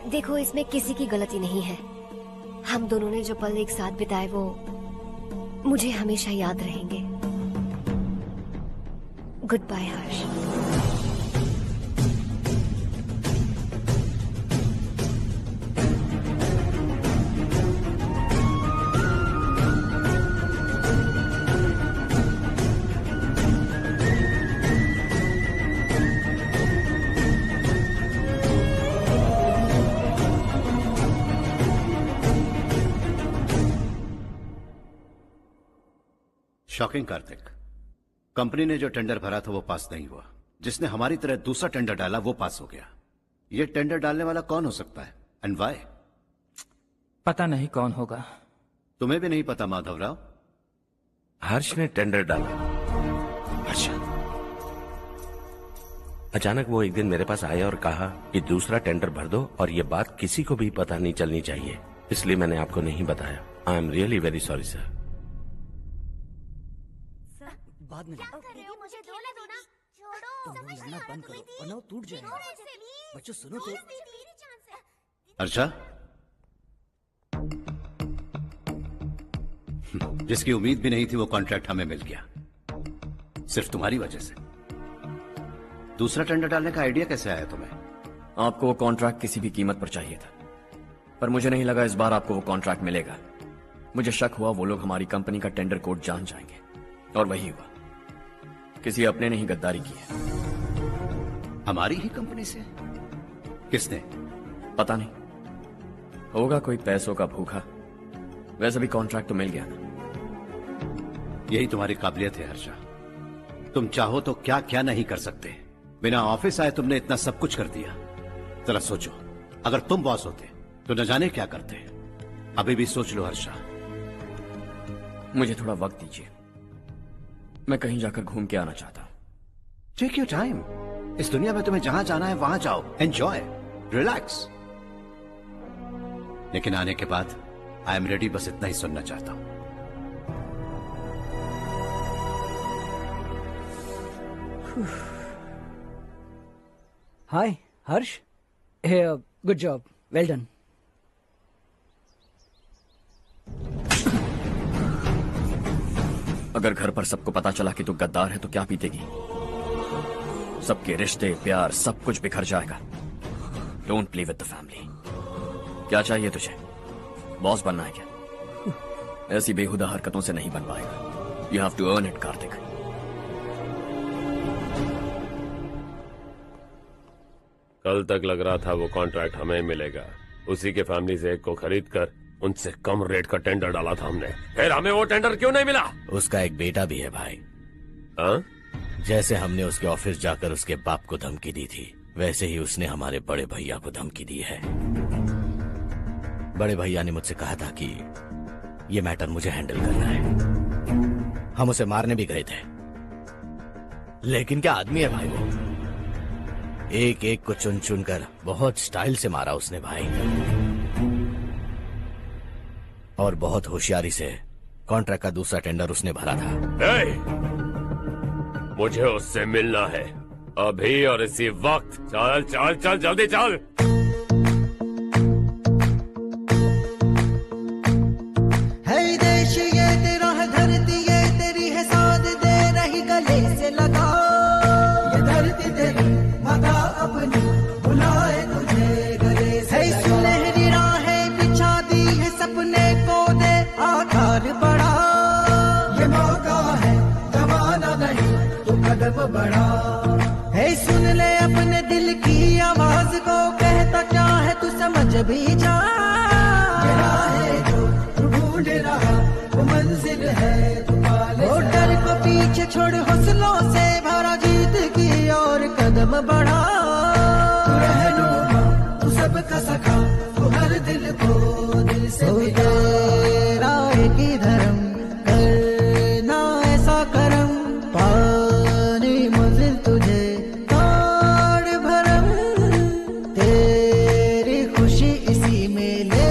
देखो, इसमें किसी की गलती नहीं है। हम दोनों ने जो पल एक साथ बिताए वो मुझे हमेशा याद रहेंगे। गुड बाय हर्ष। शॉकिंग कार्तिक, कंपनी ने जो टेंडर भरा था वो पास नहीं हुआ। जिसने हमारी तरह दूसरा टेंडर डाला वो पास हो गया। ये टेंडर डालने वाला कौन हो सकता है एंड व्हाई? पता नहीं कौन होगा। तुम्हें भी नहीं पता माधवराव? हर्ष ने टेंडर डाला। अच्छा, अचानक वो एक दिन मेरे पास आया और कहा कि दूसरा टेंडर भर दो और ये बात किसी को भी पता नहीं चलनी चाहिए, इसलिए मैंने आपको नहीं बताया। I am really very sorry sir. बाद में मुझे धोने दो ना। छोड़ो, लड़ना बंद करो वरना वो टूट जाएगा। बच्चों सुनो तो। अर्षा, जिसकी उम्मीद भी नहीं थी वो कॉन्ट्रैक्ट हमें मिल गया, सिर्फ तुम्हारी वजह से। दूसरा टेंडर डालने का आइडिया कैसे आया तुम्हें? आपको वो कॉन्ट्रैक्ट किसी भी कीमत पर चाहिए था, पर मुझे नहीं लगा इस बार आपको वो कॉन्ट्रैक्ट मिलेगा। मुझे शक हुआ वो लोग हमारी कंपनी का टेंडर कोड जान जाएंगे, और वही हुआ। किसी अपने ने ही गद्दारी की है। हमारी ही कंपनी से? किसने? पता नहीं, होगा कोई पैसों का भूखा। वैसे भी कॉन्ट्रैक्ट तो मिल गया ना। यही तुम्हारी काबिलियत है हर्षा, तुम चाहो तो क्या क्या नहीं कर सकते। बिना ऑफिस आए तुमने इतना सब कुछ कर दिया। जरा सोचो, अगर तुम बॉस होते तो न जाने क्या करते। अभी भी सोच लो हर्षा। मुझे थोड़ा वक्त दीजिए, मैं कहीं जाकर घूम के आना चाहता हूं। Take your time. इस दुनिया में तुम्हें जहां जाना है वहां जाओ, एंजॉय, रिलैक्स। लेकिन आने के बाद आई एम रेडी, बस इतना ही सुनना चाहता हूं। हाय हर्ष, गुड जॉब, वेल डन। अगर घर पर सबको पता चला कि तू गद्दार है तो क्या बीतेगी? सबके रिश्ते, प्यार, सब कुछ बिखर जाएगा। Don't play with the family. क्या चाहिए तुझे? बॉस बनना है क्या? ऐसी बेहुदा हरकतों से नहीं बन पाएगा। You have to earn it Kartik. कल तक लग रहा था वो कॉन्ट्रैक्ट हमें मिलेगा। उसी के फैमिली से एक को खरीद कर उनसे कम रेट का टेंडर डाला था हमने, फिर हमें वो टेंडर क्यों नहीं मिला? उसका एक बेटा भी है भाई। हाँ? जैसे हमने उसके ऑफिस जाकर उसके बाप को धमकी दी थी, वैसे ही उसने हमारे बड़े भैया को धमकी दी है। बड़े भैया ने मुझसे कहा था कि ये मैटर मुझे हैंडल करना है। हम उसे मारने भी गए थे, लेकिन क्या आदमी है भाई वो। एक एक को चुन चुन कर बहुत स्टाइल से मारा उसने भाई, और बहुत होशियारी से कॉन्ट्रैक्ट का दूसरा टेंडर उसने भरा था। मुझे उससे मिलना है अभी और इसी वक्त। चल चल चल, जल्दी चल। है देश ये तेरा है, धरती ये तेरी है, साथ दे रही गले से लगा। ये धरती तेरी माता अपनी बुलाए तुझे गले से। सुनहरी राहें बिछा दी है, सपने को दे आकार बड़ा। ये मौका है, गवाना नहीं तो कदम बढ़ा। है सुन ले अपने दिल की आवाज को, कहता क्या है तू समझ भी जा। ये राह जो तू ढूंढ रहा वो मंजिल है तू पाले। वो डर को पीछे छोड़ हौसलों से भरा, जीत की और कदम बढ़ा। तू रहनुमा, तू सबका सखा, तू हर दिल को दिल से तेरा एक ही धर्म, करना ऐसा करम, पानी मंजिल तुझे ताड़ भरम। तेरी खुशी इसी में ले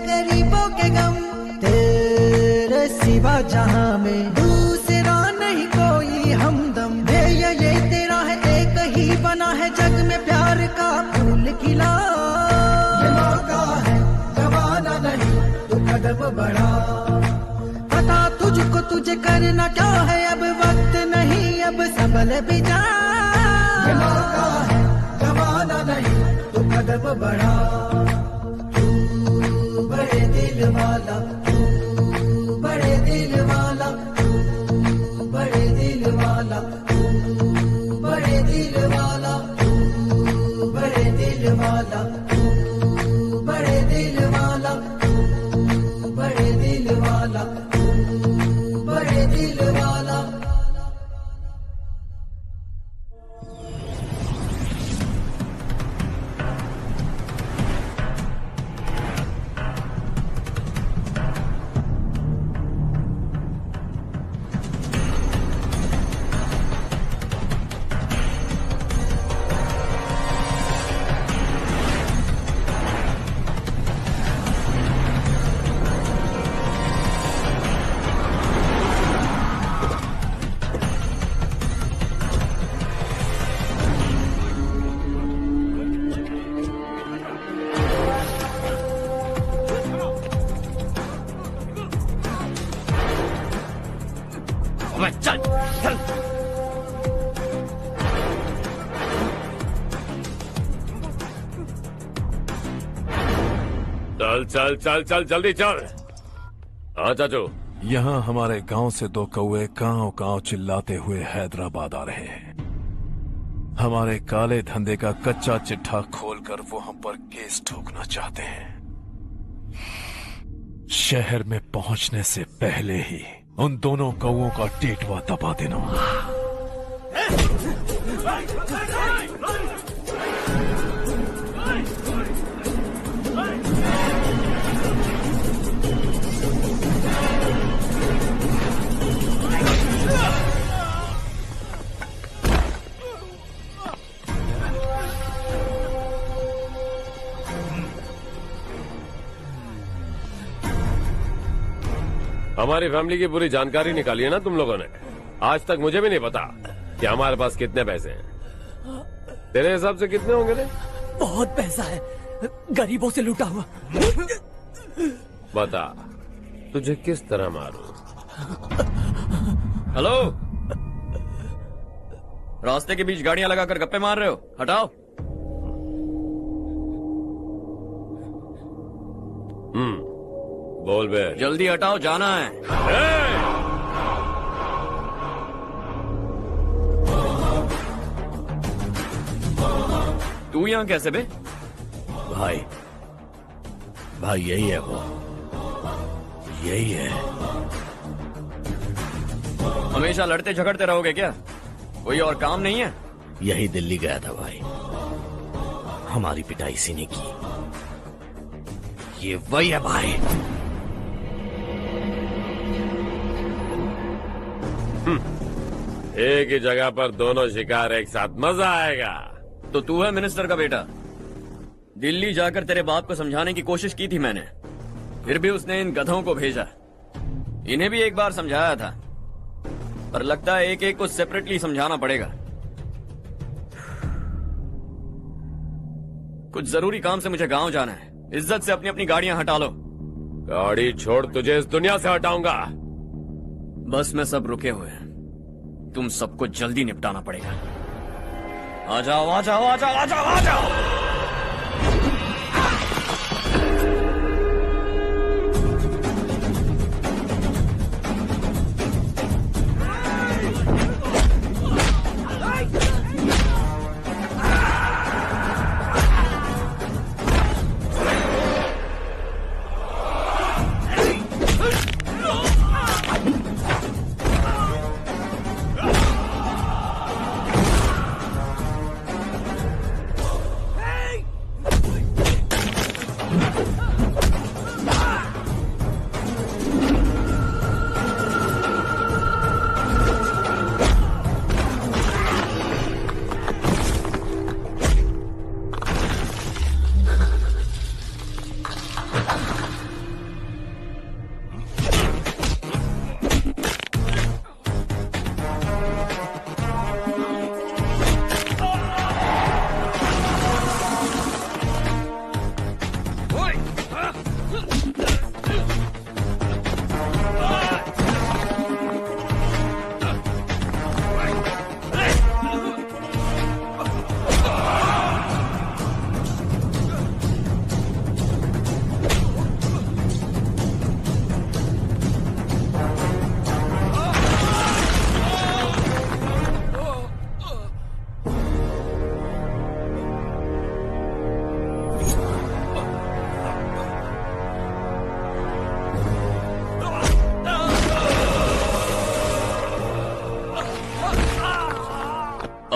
गरीबों के गम, तेरे सिवा जहां में दूसरा नहीं कोई हमदम। ये तेरा है, एक ही बना है जग में प्यार का फूल खिला। ये मौका है, गवाना नहीं तू कदम बढ़ा। पता मुझको तुझे करना क्या है, अब वक्त नहीं अब संभल भी जा। ये मौका है गवाना नहीं, तू कदम बढ़ा। तू बड़े दिल वाला, तू बड़े दिल वाला, तू बड़े दिल वाला, तू बड़े दिल वाला, तू बड़े दिल वाला, तू बड़े दिल वाला, तू बड़े दिल वाला, तू बड़े दिल वाला। चल चल चल चल चल चल जल्दी चल। हाँ चाचू, यहाँ हमारे गांव से 2 कौवे कांव कांव चिल्लाते हुए हैदराबाद आ रहे हैं। हमारे काले धंधे का कच्चा चिट्ठा खोलकर वो हम पर केस ठोकना चाहते हैं। शहर में पहुंचने से पहले ही उन दोनों कौवों का टेटवा दबा देना। हमारी फैमिली की पूरी जानकारी निकाली है ना तुम लोगों ने। आज तक मुझे भी नहीं पता कि हमारे पास कितने पैसे हैं। तेरे हिसाब से कितने होंगे रे? बहुत पैसा है, गरीबों से लूटा हुआ। बता तुझे किस तरह मारूं? हेलो, रास्ते के बीच गाड़ियां लगाकर गप्पे मार रहे हो, हटाओ। बोल बे। जल्दी हटाओ, जाना है। तू यहाँ कैसे बे? भाई यही है वो, यही है। हमेशा लड़ते झगड़ते रहोगे क्या? कोई और काम नहीं है? यही दिल्ली गया था भाई, हमारी पिटाई इसी ने की। ये वही है भाई। एक ही जगह पर दोनों शिकार एक साथ, मजा आएगा। तो तू है मिनिस्टर का बेटा? दिल्ली जाकर तेरे बाप को समझाने की कोशिश की थी मैंने, फिर भी उसने इन गधों को भेजा। इन्हें भी एक बार समझाया था, पर लगता है एक एक को सेपरेटली समझाना पड़ेगा। कुछ जरूरी काम से मुझे गांव जाना है। इज्जत से अपनी अपनी गाड़ियां हटा लो। गाड़ी छोड़, तुझे इस दुनिया से हटाऊंगा। बस में सब रुके हुए हैं, तुम सबको जल्दी निपटाना पड़ेगा। आ जाओ आ जाओ आ जाओ आ जाओ आ जाओ।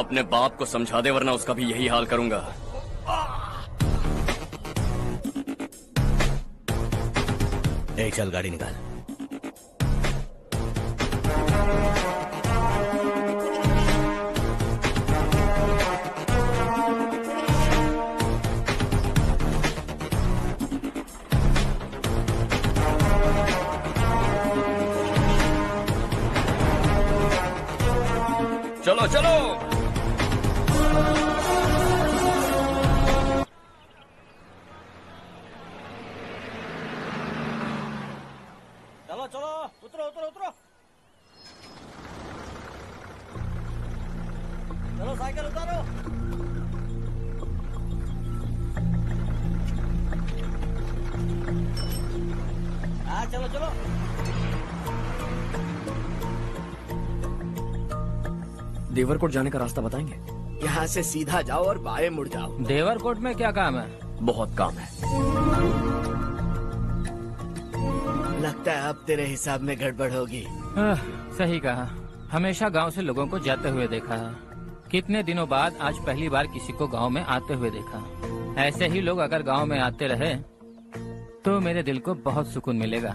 अपने बाप को समझा दे वरना उसका भी यही हाल करूंगा। एक चल गाड़ी निकाल। चलो चलो। चलो चलो, उतरो उतरो उतरो। चलो साइकिल उतारो। हाँ चलो चलो। देवरकोट जाने का रास्ता बताएंगे? यहाँ से सीधा जाओ और बाएं मुड़ जाओ। देवरकोट में क्या काम है? बहुत काम है। लगता है अब तेरे हिसाब में गड़बड़ होगी। सही कहा। हमेशा गांव से लोगों को जाते हुए देखा है। कितने दिनों बाद आज पहली बार किसी को गांव में आते हुए देखा। ऐसे ही लोग अगर गांव में आते रहे तो मेरे दिल को बहुत सुकून मिलेगा।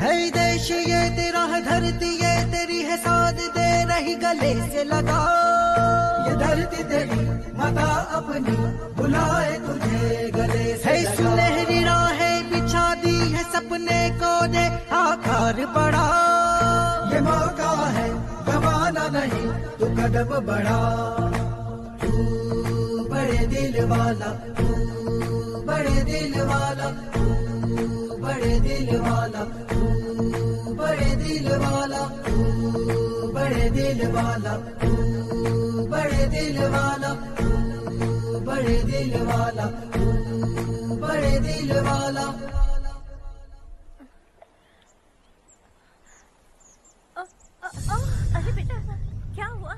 है देश ये तेरा है, धरती ये तेरी है, साथ दे रही गले से लगा। ये धरती तेरी माता अपनी बुलाए तुझे गले से लगा। सुनहरी राहें बिछा दी है, सपने को दे आकार बढ़ा। ये मौका है गवाना नहीं, तू कदम बढ़ा। तू बड़े दिल वाला, तू बड़े दिल वाला, तू बड़े दिल वाला, तू बड़े दिल वाला, तू बड़े दिल वाला, तू बड़े दिल वाला, तू बड़े दिल वाला, तू बड़े दिल वाला। अरे बेटा क्या हुआ?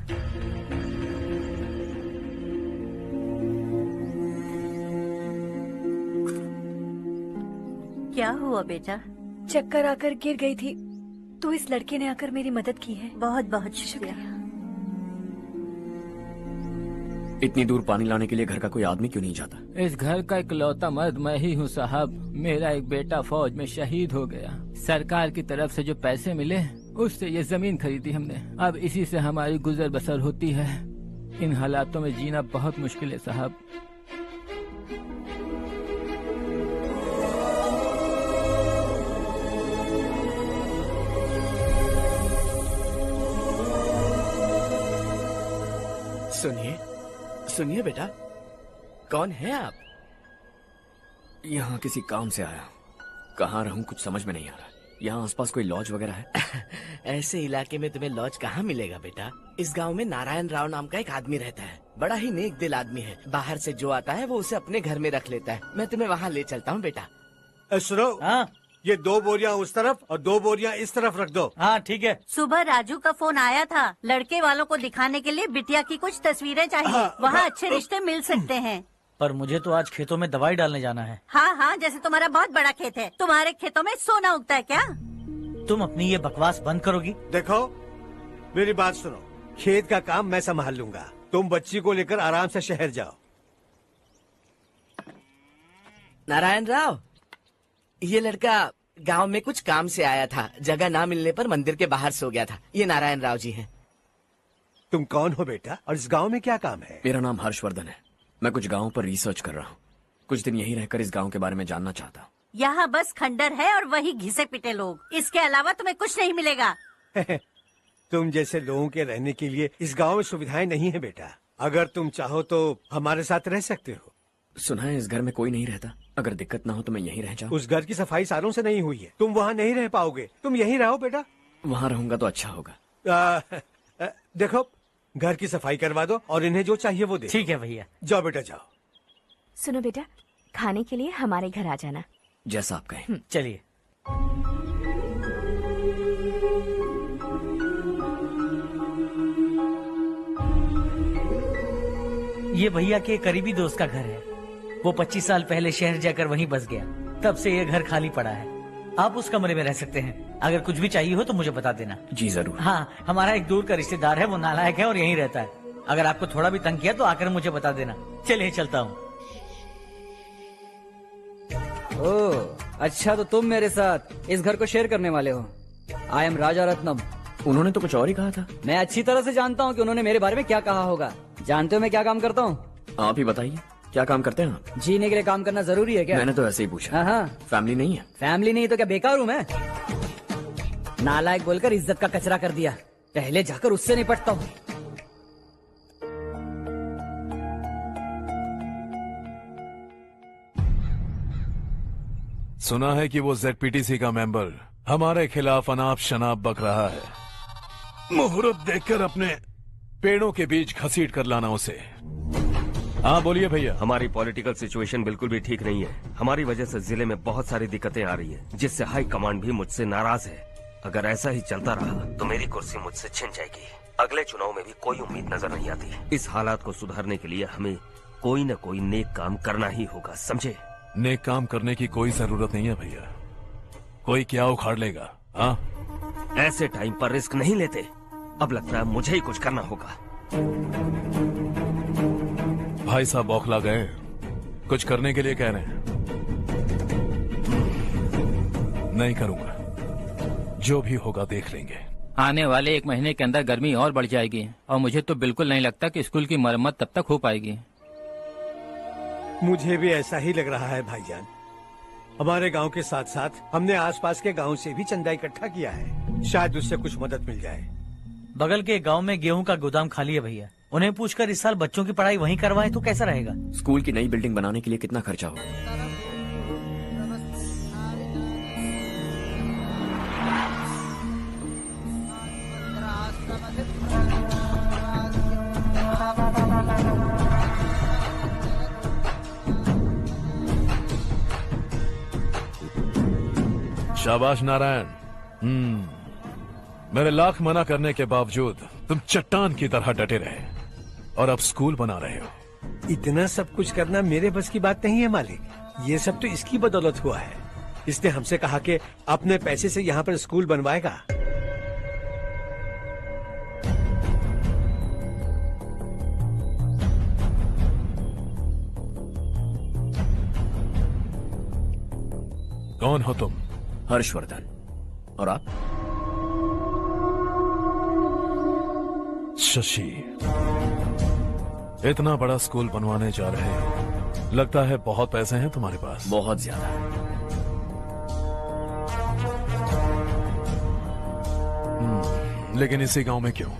क्या हुआ बेटा? चक्कर आकर गिर गई थी तो इस लड़के ने आकर मेरी मदद की है। बहुत बहुत शुक्रिया। इतनी दूर पानी लाने के लिए घर का कोई आदमी क्यों नहीं जाता? इस घर का इकलौता मर्द मैं ही हूँ साहब। मेरा एक बेटा फौज में शहीद हो गया। सरकार की तरफ से जो पैसे मिले उससे ये जमीन खरीदी हमने। अब इसी से हमारी गुजर बसर होती है। इन हालातों में जीना बहुत मुश्किल है साहब। सुनिए सुनिए बेटा, कौन है आप? यहाँ किसी काम से आया। कहाँ रहूं कुछ समझ में नहीं आ रहा। यहाँ आसपास कोई लॉज वगैरह है? ऐसे इलाके में तुम्हें लॉज कहाँ मिलेगा बेटा। इस गांव में नारायण राव नाम का एक आदमी रहता है। बड़ा ही नेक दिल आदमी है। बाहर से जो आता है वो उसे अपने घर में रख लेता है। मैं तुम्हें वहाँ ले चलता हूँ बेटा। सुनो, ये 2 बोरियां उस तरफ और 2 बोरियां इस तरफ रख दो। हाँ ठीक है। सुबह राजू का फोन आया था। लड़के वालों को दिखाने के लिए बिटिया की कुछ तस्वीरें चाहिए। वहाँ अच्छे रिश्ते मिल सकते हैं। पर मुझे तो आज खेतों में दवाई डालने जाना है। हाँ हाँ, जैसे तुम्हारा बहुत बड़ा खेत है। तुम्हारे खेतों में सोना उगता है क्या? तुम अपनी ये बकवास बंद करोगी? देखो मेरी बात सुनो, खेत का काम मैं संभाल लूंगा। तुम बच्ची को लेकर आराम से शहर जाओ। नारायण राव, ये लड़का गांव में कुछ काम से आया था। जगह ना मिलने पर मंदिर के बाहर सो गया था। ये नारायण राव जी हैं। तुम कौन हो बेटा और इस गांव में क्या काम है? मेरा नाम हर्षवर्धन है। मैं कुछ गाँव पर रिसर्च कर रहा हूँ। कुछ दिन यहीं रहकर इस गाँव के बारे में जानना चाहता हूँ। यहाँ बस खंडर है और वही घिसे पिटे लोग। इसके अलावा तुम्हें कुछ नहीं मिलेगा। तुम जैसे लोगों के रहने के लिए इस गांव में सुविधाएं नहीं है बेटा। अगर तुम चाहो तो हमारे साथ रह सकते हो। सुना है इस घर में कोई नहीं रहता। अगर दिक्कत ना हो तो मैं यहीं रह जाऊँ। उस घर की सफाई सालों से नहीं हुई है। तुम वहाँ नहीं रह पाओगे। तुम यहीं रहो बेटा। वहाँ रहूंगा तो अच्छा होगा। देखो, घर की सफाई करवा दो और इन्हें जो चाहिए वो दे। ठीक है भैया। जाओ बेटा जाओ। सुनो बेटा, खाने के लिए हमारे घर आ जाना। जैसा आप कहें। चलिए। ये भैया के करीबी दोस्त का घर है। वो 25 साल पहले शहर जाकर वहीं बस गया। तब से ये घर खाली पड़ा है। आप उस कमरे में रह सकते हैं। अगर कुछ भी चाहिए हो तो मुझे बता देना। जी जरूर। हाँ, हमारा एक दूर का रिश्तेदार है, वो नालायक है और यहीं रहता है। अगर आपको थोड़ा भी तंग किया तो आकर मुझे बता देना। चलिए चलता हूँ। ओह, अच्छा तो तुम मेरे साथ इस घर को शेयर करने वाले हो। आई एम राजा रत्नम। उन्होंने तो कुछ और ही कहा था। मैं अच्छी तरह से जानता हूँ कि उन्होंने मेरे बारे में क्या कहा होगा। जानते हो मैं क्या काम करता हूँ? आप ही बताइए, क्या काम करते हैं आप? जीने के लिए काम करना जरूरी है क्या? मैंने तो ऐसे ही पूछा। हाँ, फैमिली नहीं है? फैमिली नहीं तो क्या बेकार हूँ मैं? नालायक बोलकर इज्जत का कचरा कर दिया। पहले जाकर उससे निपटता हूँ। सुना है कि वो ZPTC का मेंबर हमारे खिलाफ अनाप शनाप बक रहा है। मुहूर्त देखकर अपने पेड़ों के बीच घसीट कर लाना उसे। हाँ बोलिए भैया। हमारी पॉलिटिकल सिचुएशन बिल्कुल भी ठीक नहीं है। हमारी वजह से जिले में बहुत सारी दिक्कतें आ रही है, जिससे हाई कमांड भी मुझसे नाराज है। अगर ऐसा ही चलता रहा तो मेरी कुर्सी मुझसे छिन जाएगी। अगले चुनाव में भी कोई उम्मीद नजर नहीं आती। इस हालात को सुधारने के लिए हमें कोई न कोई नेक काम करना ही होगा, समझे? नेक काम करने की कोई जरूरत नहीं है भैया। कोई क्या उखाड़ लेगा? हाँ, ऐसे टाइम पर रिस्क नहीं लेते। अब लगता है मुझे ही कुछ करना होगा। भाई साहब बौखला गए, कुछ करने के लिए कह रहे हैं। नहीं करूंगा, जो भी होगा देख लेंगे। आने वाले 1 महीने के अंदर गर्मी और बढ़ जाएगी और मुझे तो बिल्कुल नहीं लगता कि स्कूल की मरम्मत तब तक हो पाएगी। मुझे भी ऐसा ही लग रहा है भाईजान। हमारे गांव के साथ साथ हमने आसपास के गांव से भी चंदा इकट्ठा किया है, शायद उससे कुछ मदद मिल जाए। बगल के गांव में गेहूं का गोदाम खाली है भैया। उन्हें पूछकर इस साल बच्चों की पढ़ाई वहीं करवाएं तो कैसा रहेगा? स्कूल की नई बिल्डिंग बनाने के लिए कितना खर्चा होगा? शाबाश नारायण। मेरे लाख मना करने के बावजूद तुम चट्टान की तरह डटे रहे और अब स्कूल बना रहे हो। इतना सब कुछ करना मेरे बस की बात नहीं है मालिक। ये सब तो इसकी बदौलत हुआ है। इसने हमसे कहा कि अपने पैसे से यहाँ पर स्कूल बनवाएगा। कौन हो तुम? हर्षवर्धन। और आप? शशि। इतना बड़ा स्कूल बनवाने जा रहे हो, लगता है बहुत पैसे हैं तुम्हारे पास। बहुत ज्यादा। लेकिन इसी गांव में क्यों?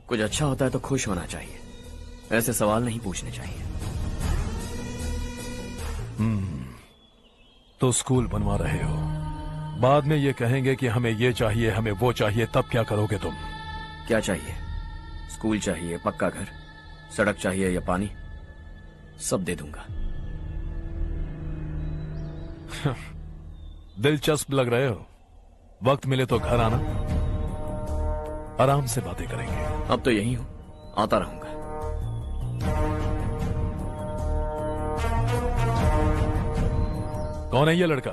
कुछ अच्छा होता है तो खुश होना चाहिए, ऐसे सवाल नहीं पूछने चाहिए। तो स्कूल बनवा रहे हो, बाद में ये कहेंगे कि हमें ये चाहिए, हमें वो चाहिए, तब क्या करोगे तुम? क्या चाहिए? स्कूल चाहिए, पक्का घर, सड़क चाहिए या पानी, सब दे दूंगा। दिलचस्प लग रहे हो। वक्त मिले तो घर आना, आराम से बातें करेंगे। अब तो यही हूं, आता रहूंगा। कौन है ये लड़का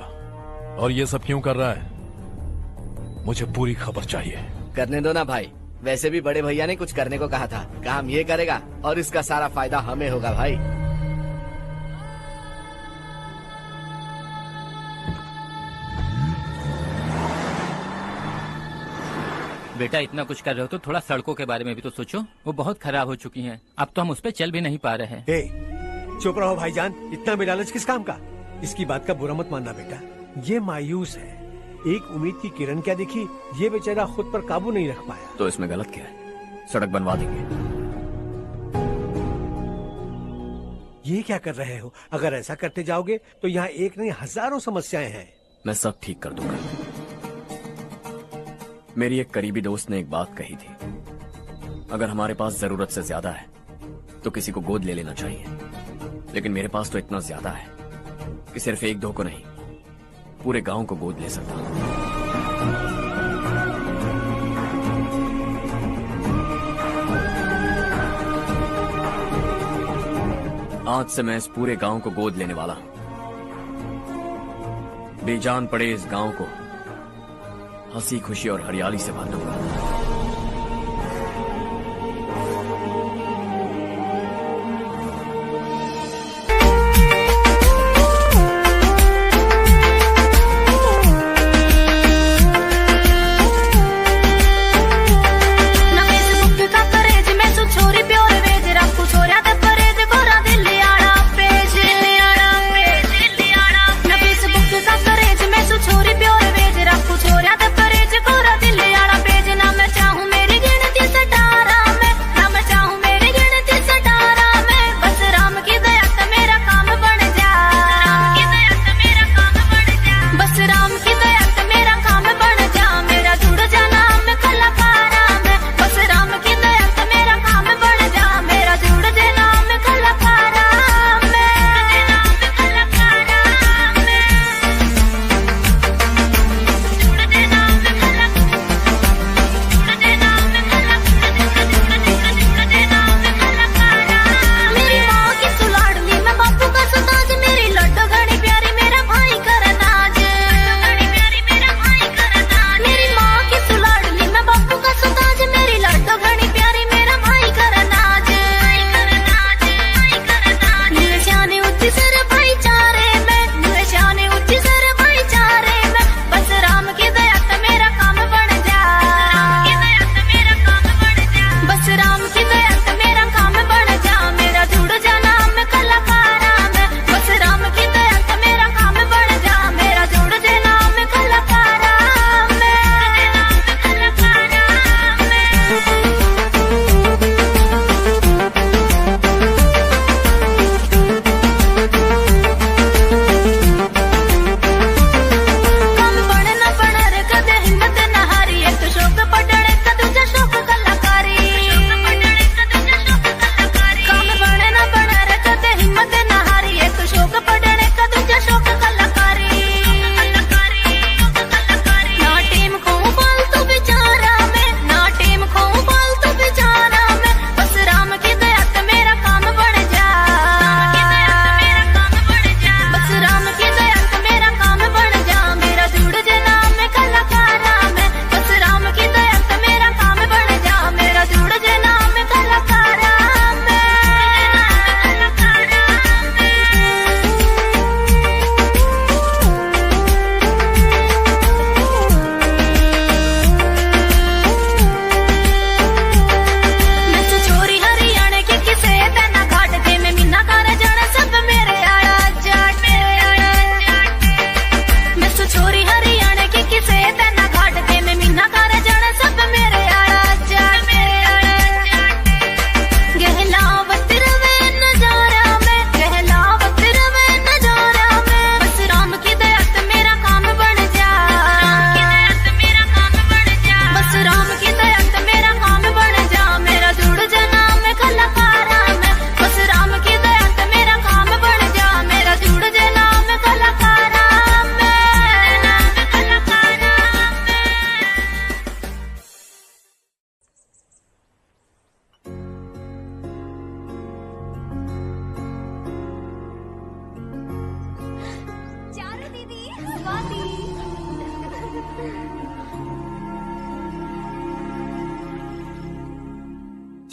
और ये सब क्यों कर रहा है? मुझे पूरी खबर चाहिए। करने दो ना भाई, वैसे भी बड़े भैया ने कुछ करने को कहा था। काम ये करेगा और इसका सारा फायदा हमें होगा भाई। बेटा इतना कुछ कर रहे हो तो थोड़ा सड़कों के बारे में भी तो सोचो, वो बहुत खराब हो चुकी हैं। अब तो हम उस पर चल भी नहीं पा रहे हैं। चुप रहो भाईजान, इतना भी लालच किस काम का? इसकी बात का बुरा मत मानना बेटा, ये मायूस है। एक उम्मीद की किरण क्या दिखी, ये बेचारा खुद पर काबू नहीं रख पाया। तो इसमें गलत क्या है? सड़क बनवा देंगे। ये क्या कर रहे हो? अगर ऐसा करते जाओगे तो यहाँ एक नहीं हजारों समस्याएं हैं। मैं सब ठीक कर दूंगा। मेरी एक करीबी दोस्त ने एक बात कही थी, अगर हमारे पास जरूरत से ज्यादा है तो किसी को गोद ले लेना चाहिए। लेकिन मेरे पास तो इतना ज्यादा है कि सिर्फ 1-2 को नहीं, पूरे गांव को गोद ले सकता हूं। आज से मैं इस पूरे गांव को गोद लेने वाला हूं। बेजान पड़े इस गांव को हंसी खुशी और हरियाली से भर दूंगा।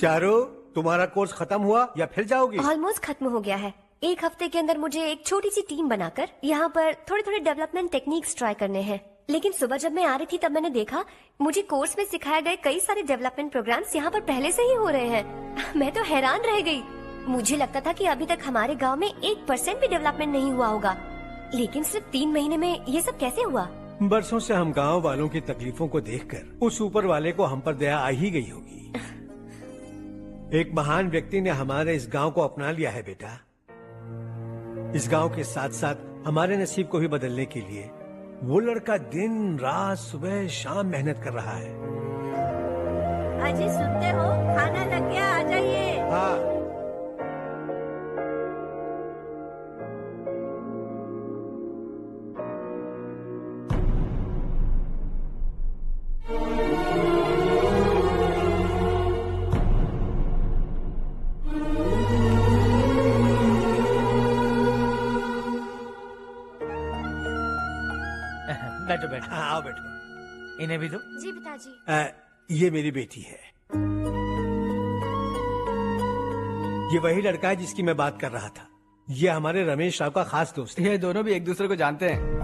चारू, तुम्हारा कोर्स खत्म हुआ या फिर जाओगी? ऑलमोस्ट खत्म हो गया है। एक हफ्ते के अंदर मुझे एक छोटी सी टीम बनाकर यहाँ पर थोड़े थोड़े डेवलपमेंट टेक्निक्स ट्राई करने हैं। लेकिन सुबह जब मैं आ रही थी तब मैंने देखा मुझे कोर्स में सिखाए गए कई सारे डेवलपमेंट प्रोग्राम्स यहाँ पर पहले से ही हो रहे हैं। मैं तो हैरान रह गई। मुझे लगता था कि अभी तक हमारे गांव में 1% भी डेवलपमेंट नहीं हुआ होगा, लेकिन सिर्फ 3 महीने में ये सब कैसे हुआ? बरसों से हम गांव वालों की तकलीफों को देखकर उस ऊपर वाले को हम पर दया आ ही गई होगी। एक महान व्यक्ति ने हमारे इस गांव को अपना लिया है बेटा। इस गांव के साथ साथ हमारे नसीब को भी बदलने के लिए वो लड़का दिन रात सुबह शाम मेहनत कर रहा है। अजी सुनते हो, खाना लग गया, आ जाइए। हाँ। बैठो बैठो। हाँ, आओ बैठो। इन्हें भी दो। जी पिताजी। ये मेरी बेटी है। ये वही लड़का है जिसकी मैं बात कर रहा था। ये हमारे रमेश राव का खास दोस्त है। ये दोनों भी एक दूसरे को जानते हैं।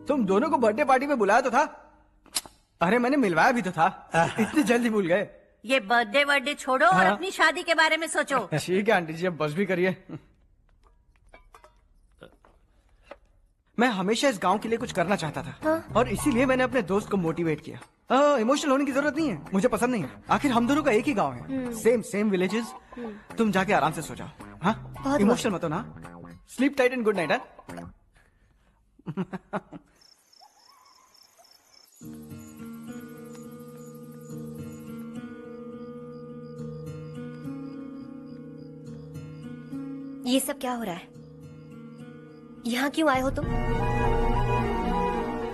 तुम दोनों को बर्थडे पार्टी में बुलाया तो था। अरे मैंने मिलवाया भी तो था। इतनी जल्दी भूल गए। ये बर्थडे छोड़ो और हाँ? अपनी शादी के बारे में सोचो। ठीक है आंटी जी, अब बस भी करिए। मैं हमेशा इस गांव के लिए कुछ करना चाहता था। हाँ? और इसीलिए मैंने अपने दोस्त को मोटिवेट किया। इमोशनल होने की जरूरत नहीं है, मुझे पसंद नहीं है। आखिर हम दोनों का एक ही गांव है, सेम विलेजेस। तुम जाके आराम से सो जाओ। हाँ, इमोशनल मत हो ना। Sleep tight and good night. ये सब क्या हो रहा है? यहाँ क्यों आए हो तुम?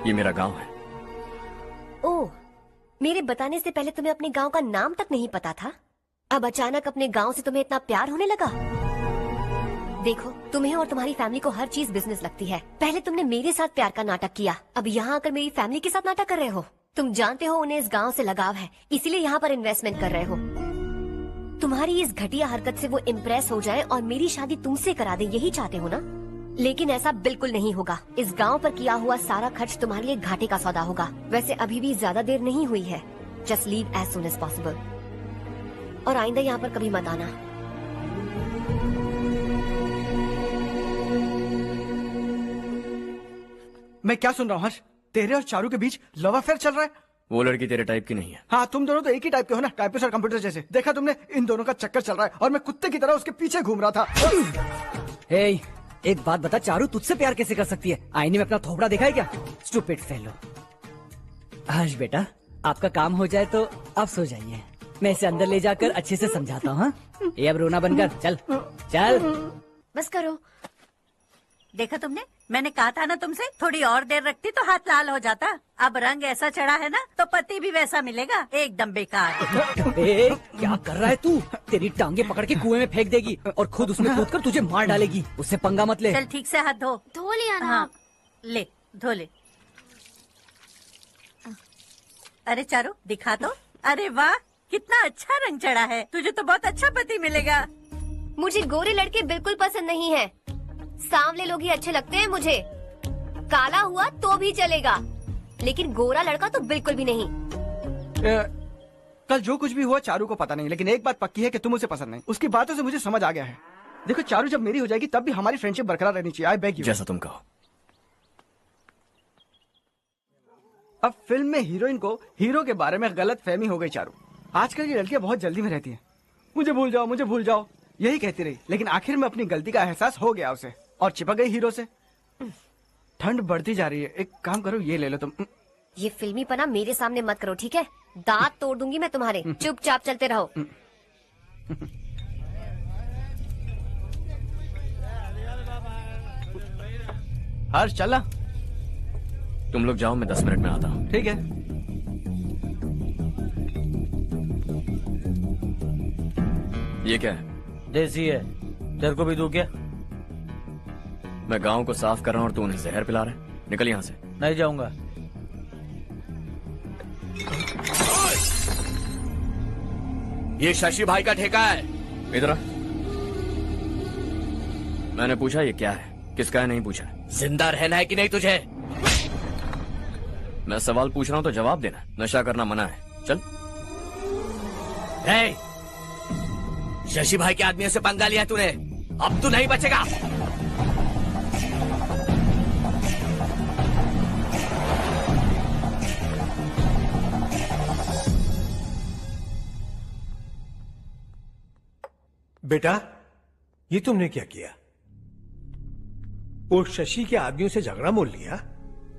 ये मेरा गांव है। ओह, मेरे बताने से पहले तुम्हें अपने गांव का नाम तक नहीं पता था? अब अचानक अपने गांव से तुम्हें इतना प्यार होने लगा? देखो, तुम्हें और तुम्हारी फैमिली को हर चीज बिजनेस लगती है। पहले तुमने मेरे साथ प्यार का नाटक किया, अब यहाँ आकर मेरी फैमिली के साथ नाटक कर रहे हो। तुम जानते हो उन्हें इस गांव से लगाव है, इसीलिए यहाँ पर इन्वेस्टमेंट कर रहे हो। तुम्हारी इस घटिया हरकत से वो इम्प्रेस हो जाए और मेरी शादी तुमसे करा दे, यही चाहते हो ना? लेकिन ऐसा बिल्कुल नहीं होगा। इस गांव पर किया हुआ सारा खर्च तुम्हारे लिए घाटे का सौदा होगा। वैसे अभी भी ज्यादा देर नहीं हुई है। Just leave as soon as possible और आइंदा यहाँ पर कभी मत आना। मैं क्या सुन रहा हूँ हर्ष? तेरे और चारू के बीच लव अफेयर चल रहा है? वो लड़की तेरे टाइप की नहीं है। हाँ, तुम दोनों तो एक ही टाइप के हो ना, टाइपिस्ट और कंप्यूटर जैसे। देखा तुमने, इन दोनों का चक्कर चल रहा है और मैं कुत्ते की तरह उसके पीछे घूम रहा था। हे, एक बात बता, चारू तुझसे प्यार कैसे कर सकती है? आईने में अपना थोपड़ा देखा है क्या? Stupid fellow. हर्ष बेटा, आपका काम हो जाए तो आप सो जाइए। मैं इसे अंदर ले जाकर अच्छे से समझाता हूँ। ये अब रोना बनकर चल चल। बस करो। देखा तुमने, मैंने कहा था ना तुमसे, थोड़ी और देर रखती तो हाथ लाल हो जाता। अब रंग ऐसा चढ़ा है ना तो पति भी वैसा मिलेगा। एकदम बेकार। ए, क्या कर रहा है तू? तेरी टांगे पकड़ के कुएं में फेंक देगी और खुद उसमें कूदकर तुझे मार डालेगी। उससे पंगा मत ले। चल ठीक से हाथ धो। धो लिया ना। हाँ, ले धो ले। अरे चारू दिखा तो। अरे वाह, कितना अच्छा रंग चढ़ा है। तुझे तो बहुत अच्छा पति मिलेगा। मुझे गोरे लड़के बिल्कुल पसंद नहीं है। सांवले लोग ही अच्छे लगते हैं मुझे। काला हुआ तो भी चलेगा, लेकिन गोरा लड़का तो बिल्कुल भी नहीं। कल जो कुछ भी हुआ चारू को पता नहीं, लेकिन एक बात पक्की है कि तुम उसे पसंद नहीं। उसकी बातों से मुझे समझ आ गया है। देखो चारू जब मेरी हो जाएगी तब भी हमारी फ्रेंडशिप बरकरार रहनी चाहिए। I beg you. जैसा तुम कहो। अब फिल्म में हीरोइन को हीरो के बारे में गलत फहमी हो गई चारू। आजकल की लड़कियां बहुत जल्दी में रहती हैं। मुझे भूल जाओ, मुझे भूल जाओ, यही कहती रही। लेकिन आखिर में अपनी गलती का एहसास हो गया उसे और चिपक गई हीरो से। ठंड बढ़ती जा रही है, एक काम करो, ये ले लो तुम। ये फिल्मी पना मेरे सामने मत करो, ठीक है? दांत तोड़ दूंगी मैं तुम्हारे। चुपचाप चलते रहो। हर्ष चला। तुम लोग जाओ, मैं 10 मिनट में आता हूँ। ठीक है। ये क्या है? देसी है। तेरे को भी दूं क्या? मैं गांव को साफ कर रहा हूँ और तू उन्हें जहर पिला रहा है। निकल यहाँ से। नहीं जाऊंगा। ये शशि भाई का ठेका है। इधर आ। मैंने पूछा ये क्या है, किसका है नहीं पूछा। जिंदा रहना है कि नहीं तुझे? मैं सवाल पूछ रहा हूँ तो जवाब देना। नशा करना मना है। चल। हे, शशि भाई के आदमियों से पंगा लिया तूने, अब तू नहीं बचेगा। बेटा, ये तुमने क्या किया? वो शशि के आदमियों से झगड़ा मोल लिया?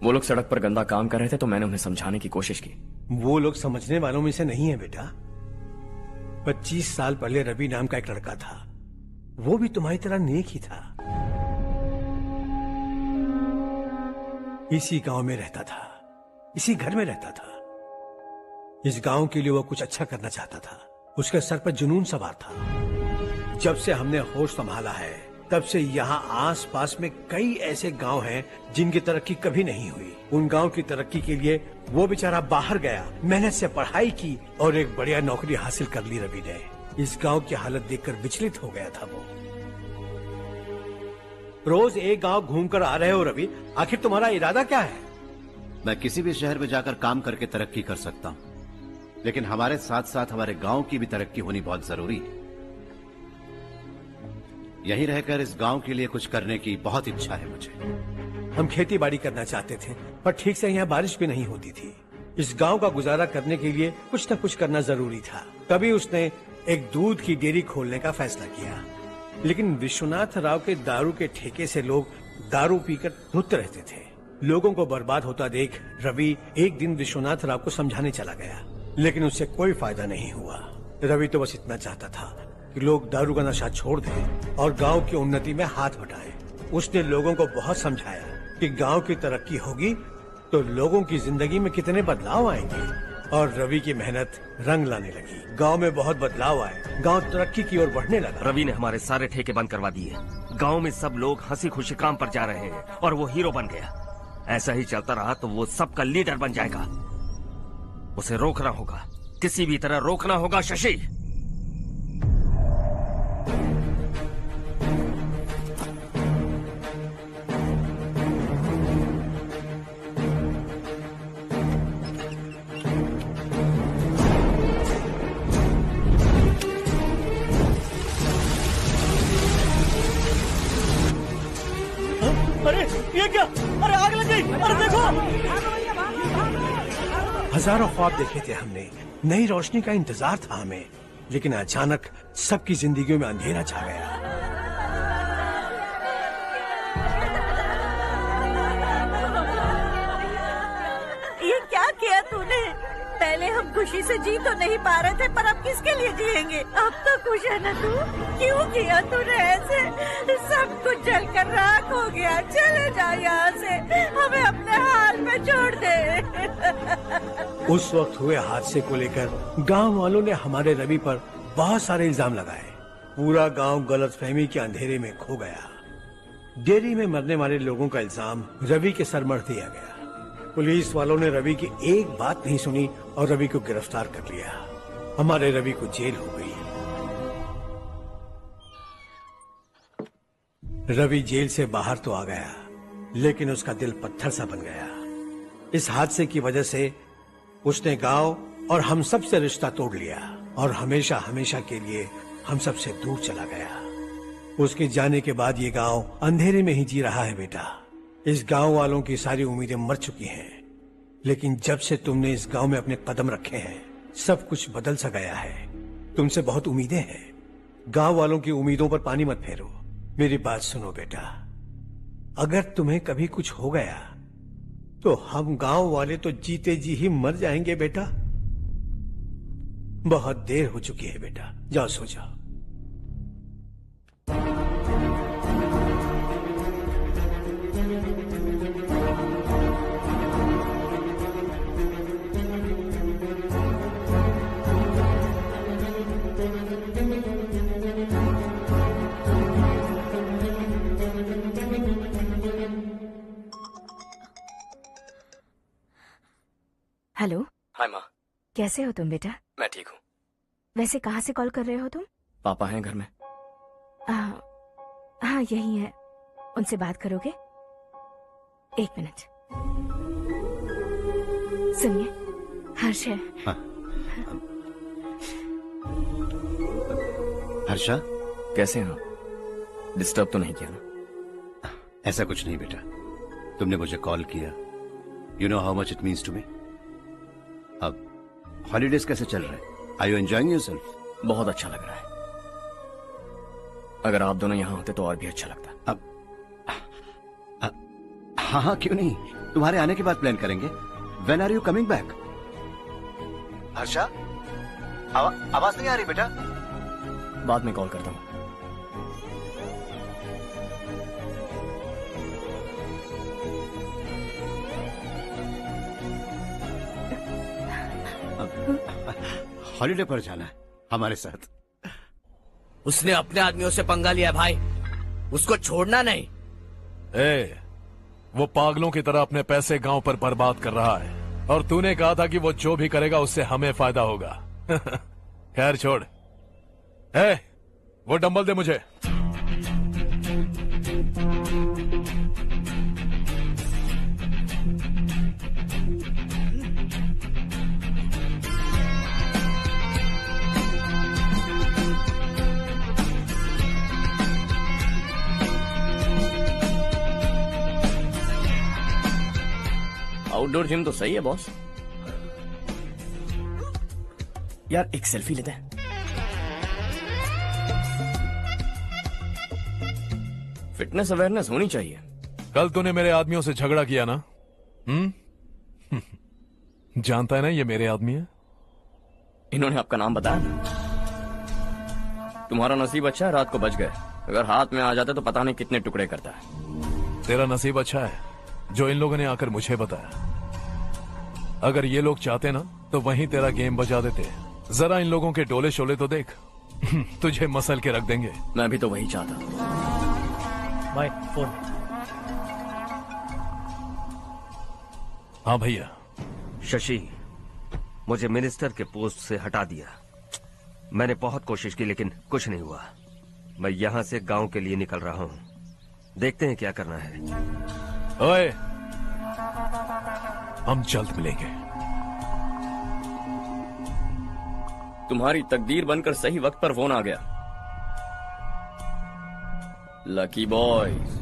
वो लोग सड़क पर गंदा काम कर रहे थे तो मैंने उन्हें समझाने की कोशिश की। वो लोग समझने वालों में से नहीं है बेटा। 25 साल पहले रवि नाम का एक लड़का था, वो भी तुम्हारी तरह नेक ही था। इसी गांव में रहता था, इसी घर में रहता था। इस गांव के लिए वो कुछ अच्छा करना चाहता था। उसके सर पर जुनून सवार था। जब से हमने होश संभाला है तब से यहाँ आस पास में कई ऐसे गांव हैं जिनकी तरक्की कभी नहीं हुई। उन गांव की तरक्की के लिए वो बेचारा बाहर गया, मेहनत से पढ़ाई की और एक बढ़िया नौकरी हासिल कर ली रवि ने। इस गांव की हालत देखकर विचलित हो गया था वो। रोज एक गांव घूमकर आ रहे हो रवि, आखिर तुम्हारा इरादा क्या है? मैं किसी भी शहर में जाकर काम करके तरक्की कर सकता हूँ, लेकिन हमारे साथ साथ हमारे गांव की भी तरक्की होनी बहुत जरूरी है। यहीं रहकर इस गांव के लिए कुछ करने की बहुत इच्छा है मुझे। हम खेती बाड़ी करना चाहते थे, पर ठीक से यहाँ बारिश भी नहीं होती थी। इस गांव का गुजारा करने के लिए कुछ न कुछ करना जरूरी था। तभी उसने एक दूध की डेयरी खोलने का फैसला किया, लेकिन विश्वनाथ राव के दारू के ठेके से लोग दारू पीकर धुत रहते थे। लोगों को बर्बाद होता देख रवि एक दिन विश्वनाथ राव को समझाने चला गया, लेकिन उससे कोई फायदा नहीं हुआ। रवि तो बस इतना चाहता था कि लोग दारू का नशा छोड़ दें और गांव की उन्नति में हाथ बटाएं। उसने लोगों को बहुत समझाया कि गांव की तरक्की होगी तो लोगों की जिंदगी में कितने बदलाव आएंगे, और रवि की मेहनत रंग लाने लगी। गांव में बहुत बदलाव आए, गांव तरक्की की ओर बढ़ने लगा। रवि ने हमारे सारे ठेके बंद करवा दिए। गांव में सब लोग हंसी खुशी काम पर जा रहे हैं और वो हीरो बन गया। ऐसा ही चलता रहा तो वो सबका लीडर बन जाएगा। उसे रोकना होगा, किसी भी तरह रोकना होगा शशि। अरे ये क्या? अरे आग लग गई! अरे देखो! हजारों ख्वाब देखे थे हमने, नई रोशनी का इंतजार था हमें, लेकिन अचानक सबकी जिंदगियों में अंधेरा छा गया। ये क्या किया तूने? पहले हम खुशी से जी तो नहीं पा रहे थे, पर अब किसके लिए जिएंगे? अब तो खुश है ना तू? क्यों किया तूने ऐसे? सब कुछ जलकर राख हो गया। चले जा यहाँ से, हमें अपने हाल में छोड़ दे। उस वक्त हुए हादसे को लेकर गांव वालों ने हमारे रवि पर बहुत सारे इल्जाम लगाए। पूरा गांव गलतफहमी के अंधेरे में खो गया। डेयरी में मरने वाले लोगों का इल्जाम रवि के सर मढ़ दिया गया। पुलिस वालों ने रवि की एक बात नहीं सुनी और रवि को गिरफ्तार कर लिया। हमारे रवि को जेल हो गई। रवि जेल से बाहर तो आ गया, लेकिन उसका दिल पत्थर सा बन गया। इस हादसे की वजह से उसने गांव और हम सब से रिश्ता तोड़ लिया और हमेशा हमेशा के लिए हम सब से दूर चला गया। उसके जाने के बाद ये गांव अंधेरे में ही जी रहा है बेटा। इस गांव वालों की सारी उम्मीदें मर चुकी हैं, लेकिन जब से तुमने इस गांव में अपने कदम रखे हैं सब कुछ बदल सा गया है। तुमसे बहुत उम्मीदें हैं। गांव वालों की उम्मीदों पर पानी मत फेरो। मेरी बात सुनो बेटा, अगर तुम्हें कभी कुछ हो गया तो हम गांव वाले तो जीते जी ही मर जाएंगे बेटा। बहुत देर हो चुकी है बेटा, जाओ सो जाओ। हेलो। हाय माँ। कैसे हो तुम बेटा? मैं ठीक हूँ। वैसे कहाँ से कॉल कर रहे हो तुम? पापा हैं घर में। हाँ यही है। उनसे बात करोगे? एक मिनट सुनिए, हर्ष है। हाँ। हर्षा, कैसे हैं आप? डिस्टर्ब तो नहीं किया ना? ऐसा कुछ नहीं बेटा, तुमने मुझे कॉल किया। You know how much it means to me. अब हॉलीडेज कैसे चल रहे हैं? Are you enjoying yourself? बहुत अच्छा लग रहा है। अगर आप दोनों यहाँ होते तो और भी अच्छा लगता। अब हाँ हाँ क्यों नहीं, तुम्हारे आने के बाद प्लान करेंगे। When are you coming back? Harsha, आवाज नहीं आ रही बेटा। बाद में कॉल करता हूँ। हॉलीडे पर जाना है हमारे साथ। उसने अपने आदमियों से पंगा लिया भाई, उसको छोड़ना नहीं। वो पागलों की तरह अपने पैसे गांव पर बर्बाद कर रहा है, और तूने कहा था कि वो जो भी करेगा उससे हमें फायदा होगा। खैर छोड़। वो डंबल दे मुझे। आउटडोर जिम तो सही है बॉस। यार एक सेल्फी लेते हैं। फिटनेस अवेयरनेस होनी चाहिए। कल तूने मेरे आदमियों से झगड़ा किया ना? जानता है ना ये मेरे आदमी है। इन्होंने आपका नाम बताया? तुम्हारा नसीब अच्छा है रात को बच गए, अगर हाथ में आ जाते तो पता नहीं कितने टुकड़े करता है। तेरा नसीब अच्छा है जो इन लोगों ने आकर मुझे बताया। अगर ये लोग चाहते ना तो वहीं तेरा गेम बजा देते। जरा इन लोगों के डोले शोले तो देख। तुझे मसल के रख देंगे। मैं भी तो वही चाहता। भाई फोन। हाँ भैया। शशि, मुझे मिनिस्टर के पोस्ट से हटा दिया। मैंने बहुत कोशिश की लेकिन कुछ नहीं हुआ। मैं यहां से गांव के लिए निकल रहा हूं। देखते हैं क्या करना है। ओए, हम जल्द मिलेंगे। तुम्हारी तकदीर बनकर सही वक्त पर फोन आ गया। Lucky boys.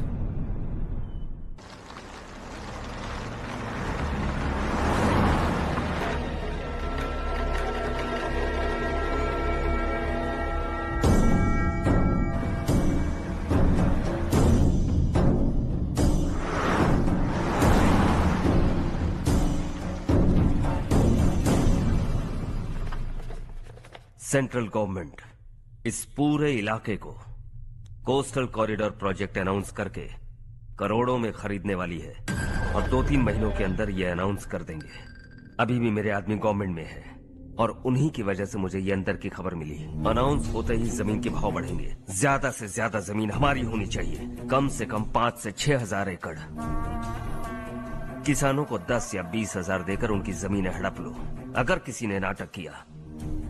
सेंट्रल गवर्नमेंट इस पूरे इलाके को कोस्टल कॉरिडोर प्रोजेक्ट अनाउंस करके करोड़ों में खरीदने वाली है, और 2-3 महीनों के अंदर ये अनाउंस कर देंगे। अभी भी मेरे आदमी गवर्नमेंट में है और उन्हीं की वजह से मुझे ये अंदर की खबर मिली। अनाउंस होते ही जमीन के भाव बढ़ेंगे। ज्यादा से ज्यादा जमीन हमारी होनी चाहिए, कम से कम 5 से 6 हजार एकड़। किसानों को 10 या 20 हजार देकर उनकी जमीनें हड़प लो। अगर किसी ने नाटक किया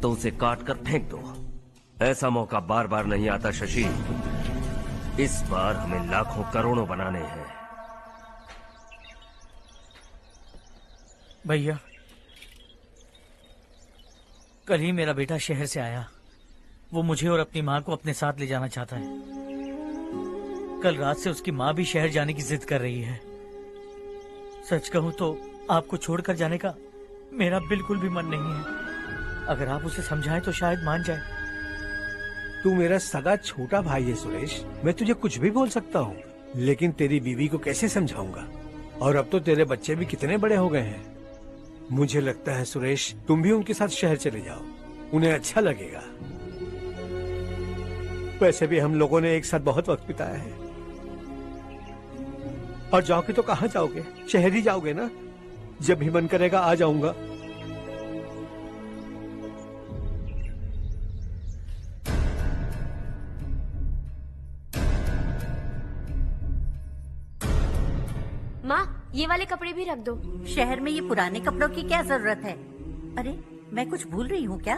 तो उसे काट कर फेंक दो। ऐसा मौका बार बार नहीं आता शशि। इस बार हमें लाखों करोड़ों बनाने हैं। भैया, कल ही मेरा बेटा शहर से आया। वो मुझे और अपनी माँ को अपने साथ ले जाना चाहता है। कल रात से उसकी माँ भी शहर जाने की जिद कर रही है। सच कहूँ तो आपको छोड़कर जाने का मेरा बिल्कुल भी मन नहीं है। अगर आप उसे समझाएं तो शायद मान जाए। तू मेरा सगा छोटा भाई है सुरेश, मैं तुझे कुछ भी बोल सकता हूँ, लेकिन तेरी बीवी को कैसे समझाऊंगा? और अब तो तेरे बच्चे भी कितने बड़े हो गए हैं। मुझे लगता है सुरेश, तुम भी उनके साथ शहर चले जाओ, उन्हें अच्छा लगेगा। वैसे भी हम लोगों ने एक साथ बहुत वक्त बिताया है। और जाओगे तो कहाँ जाओगे? शहर ही जाओगे ना? जब भी मन करेगा आ जाऊंगा। माँ, ये वाले कपड़े भी रख दो। शहर में ये पुराने कपड़ों की क्या जरूरत है? अरे, मैं कुछ भूल रही हूँ क्या?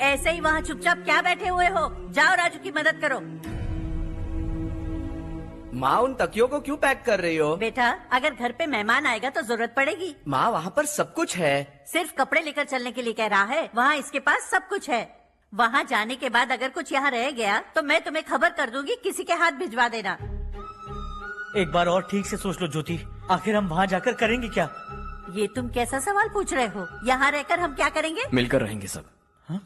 ऐसे ही वहाँ चुपचाप क्या बैठे हुए हो? जाओ राजू की मदद करो। माँ, उन तकियों को क्यों पैक कर रही हो? बेटा, अगर घर पे मेहमान आएगा तो जरूरत पड़ेगी। माँ, वहाँ पर सब कुछ है। सिर्फ कपड़े लेकर चलने के लिए कह रहा है? वहाँ इसके पास सब कुछ है। वहाँ जाने के बाद अगर कुछ यहाँ रह गया तो मैं तुम्हें खबर कर दूंगी, किसी के हाथ भिजवा देना। एक बार और ठीक से सोच लो ज्योति, आखिर हम वहाँ जाकर करेंगे क्या? ये तुम कैसा सवाल पूछ रहे हो? यहाँ रहकर हम क्या करेंगे? मिलकर रहेंगे सब। हाँ?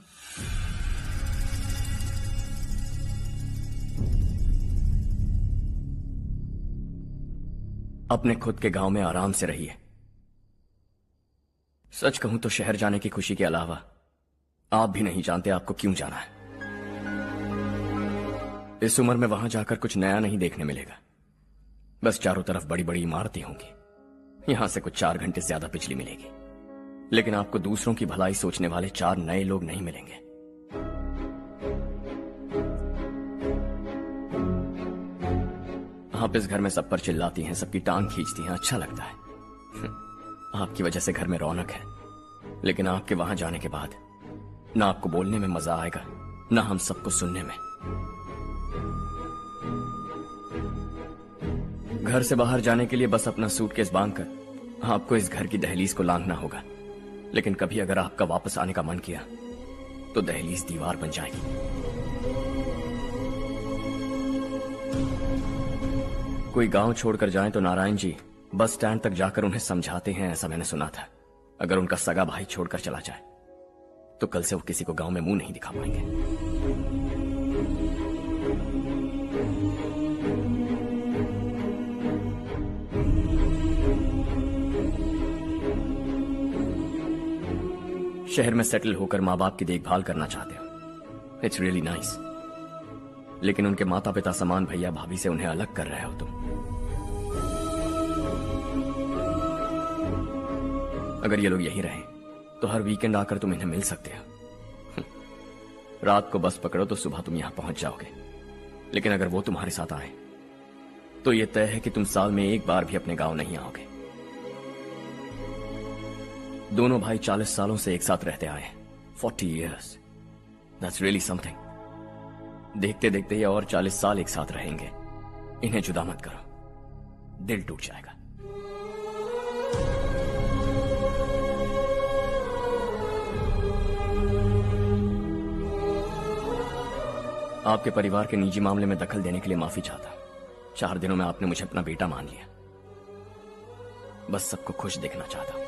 अपने खुद के गांव में आराम से रहिए। सच कहूं तो शहर जाने की खुशी के अलावा आप भी नहीं जानते आपको क्यों जाना है। इस उम्र में वहां जाकर कुछ नया नहीं देखने मिलेगा। बस चारों तरफ बड़ी बड़ी इमारतें होंगी। यहां से कुछ 4 घंटे ज्यादा बिजली मिलेगी, लेकिन आपको दूसरों की भलाई सोचने वाले 4 नए लोग नहीं मिलेंगे। आप इस घर में सब पर चिल्लाती हैं, सबकी टांग खींचती हैं, अच्छा लगता है। आपकी वजह से घर में रौनक है, लेकिन आपके वहां जाने के बाद ना आपको बोलने में मजा आएगा, ना हम सबको सुनने में। घर से बाहर जाने के लिए बस अपना सूटकेस बांधकर आपको इस घर की दहलीज को लांघना होगा, लेकिन कभी अगर आपका वापस आने का मन किया तो दहलीज दीवार बन जाएगी। कोई गांव छोड़कर जाएं तो नारायण जी बस स्टैंड तक जाकर उन्हें समझाते हैं, ऐसा मैंने सुना था। अगर उनका सगा भाई छोड़कर चला जाए तो कल से वो किसी को गांव में मुंह नहीं दिखा पाएंगे। शहर में सेटल होकर माँ बाप की देखभाल करना चाहते हो, इट्स रियली नाइस, लेकिन उनके माता पिता समान भैया भाभी से उन्हें अलग कर रहे हो तुम। अगर ये लोग यहीं रहें तो हर वीकेंड आकर तुम इन्हें मिल सकते हो। रात को बस पकड़ो तो सुबह तुम यहां पहुंच जाओगे, लेकिन अगर वो तुम्हारे साथ आए तो ये तय है कि तुम साल में एक बार भी अपने गांव नहीं आओगे। दोनों भाई 40 सालों से एक साथ रहते आए, 40 years, that's really something। देखते देखते ये और 40 साल एक साथ रहेंगे। इन्हें जुदा मत करो, दिल टूट जाएगा। आपके परिवार के निजी मामले में दखल देने के लिए माफी चाहता हूं। 4 दिनों में आपने मुझे अपना बेटा मान लिया, बस सबको खुश देखना चाहता हूं।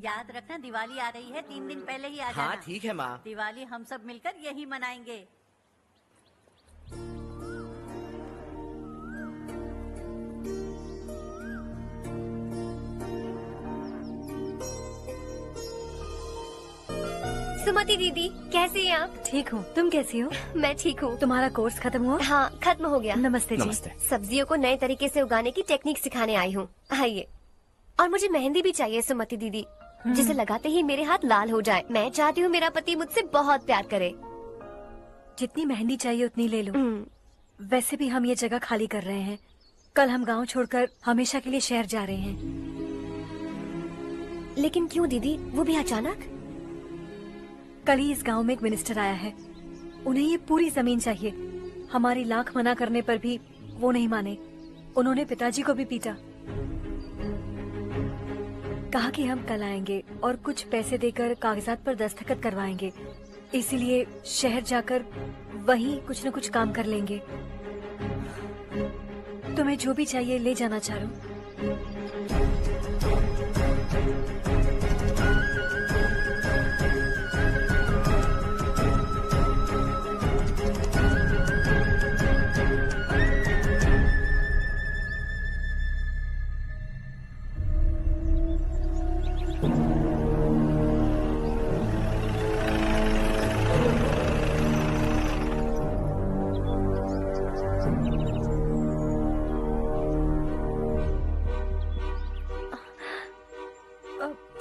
याद रखना दिवाली आ रही है, 3 दिन पहले ही आ जाना। हाँ ठीक है माँ। दिवाली हम सब मिलकर यही मनाएंगे। सुमति दीदी, कैसी हैं आप? ठीक हूँ, तुम कैसी हो? मैं ठीक हूँ। तुम्हारा कोर्स खत्म हुआ? हाँ, खत्म हो गया। नमस्ते जी। नमस्ते। सब्जियों को नए तरीके से उगाने की टेक्निक सिखाने आई हूँ। आइए। और मुझे मेहंदी भी चाहिए सुमति दीदी, जिसे लगाते ही मेरे हाथ लाल हो जाए। मैं चाहती हूँ मेरा पति मुझसे बहुत प्यार करे। जितनी मेहंदी चाहिए उतनी ले लो। वैसे भी हम ये जगह खाली कर रहे हैं। कल हम गांव छोड़कर हमेशा के लिए शहर जा रहे हैं। लेकिन क्यों दीदी, वो भी अचानक? कल ही इस गांव में एक मिनिस्टर आया है, उन्हें ये पूरी जमीन चाहिए। हमारी लाख मना करने पर भी वो नहीं माने। उन्होंने पिताजी को भी पीटा। कहा कि हम कल आएंगे और कुछ पैसे देकर कागजात पर दस्तखत करवाएंगे। इसीलिए शहर जाकर वहीं कुछ न कुछ काम कर लेंगे। तुम्हें जो भी चाहिए ले जाना चारो।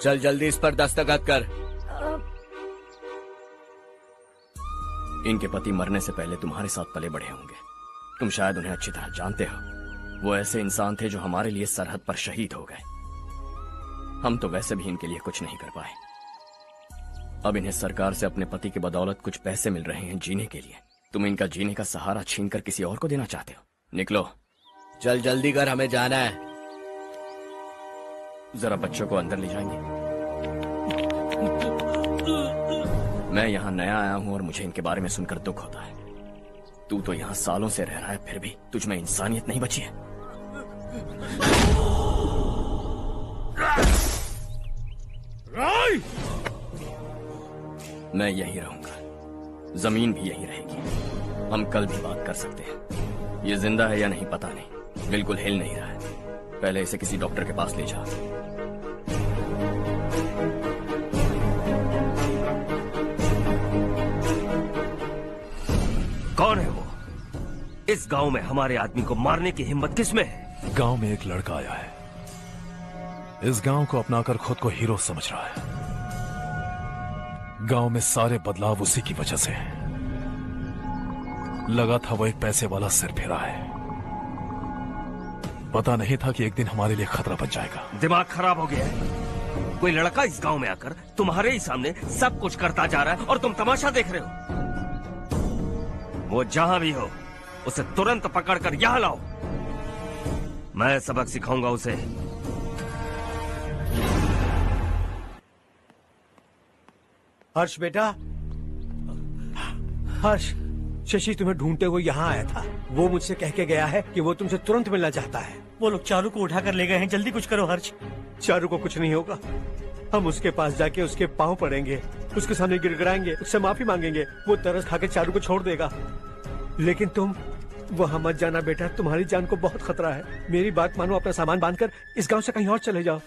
चल जल्दी इस पर दस्तखत कर। इनके पति मरने से पहले तुम्हारे साथ पले बढ़े होंगे, तुम शायद उन्हें अच्छी तरह जानते हो। वो ऐसे इंसान थे जो हमारे लिए सरहद पर शहीद हो गए। हम तो वैसे भी इनके लिए कुछ नहीं कर पाए। अब इन्हें सरकार से अपने पति की बदौलत कुछ पैसे मिल रहे हैं जीने के लिए। तुम इनका जीने का सहारा छीनकर किसी और को देना चाहते हो? निकलो। चल जल्दी कर, हमें जाना है। जरा बच्चों को अंदर ले जाएंगे? मैं यहाँ नया आया हूँ और मुझे इनके बारे में सुनकर दुख होता है। तू तो यहाँ सालों से रह रहा है, फिर भी तुझ में इंसानियत नहीं बची है। मैं यहीं रहूंगा, जमीन भी यहीं रहेगी। हम कल भी बात कर सकते हैं। ये जिंदा है या नहीं पता नहीं, बिल्कुल हिल नहीं रहा है। पहले इसे किसी डॉक्टर के पास ले जा। कौन है वो? इस गांव में हमारे आदमी को मारने की हिम्मत किसमें है? गांव में एक लड़का आया है, इस गांव को अपनाकर खुद को हीरो समझ रहा है। गांव में सारे बदलाव उसी की वजह से हैं। लगा था वो एक पैसे वाला सिरफिरा है, पता नहीं था कि एक दिन हमारे लिए खतरा बच जाएगा। दिमाग खराब हो गया है। कोई लड़का इस गांव में आकर तुम्हारे ही सामने सब कुछ करता जा रहा है और तुम तमाशा देख रहे हो। वो जहां भी हो उसे तुरंत पकड़कर यहां लाओ। मैं सबक सिखाऊंगा उसे। हर्ष बेटा, हर्ष, शशि तुम्हें ढूंढते हुए यहाँ आया था। वो मुझसे कह के गया है कि वो तुमसे तुरंत मिलना चाहता है। वो लोग चारू को उठाकर ले गए हैं, जल्दी कुछ करो हर्ष। चारू को कुछ नहीं होगा। हम उसके पास जाके उसके पाँव पड़ेंगे, उसके सामने गिड़गिड़ाएंगे, उससे माफी मांगेंगे। वो तरस खा के चारू को छोड़ देगा। लेकिन तुम वहाँ मत जाना बेटा, तुम्हारी जान को बहुत खतरा है। मेरी बात मानो, अपना सामान बांधकर इस गांव से कहीं और चले जाओ।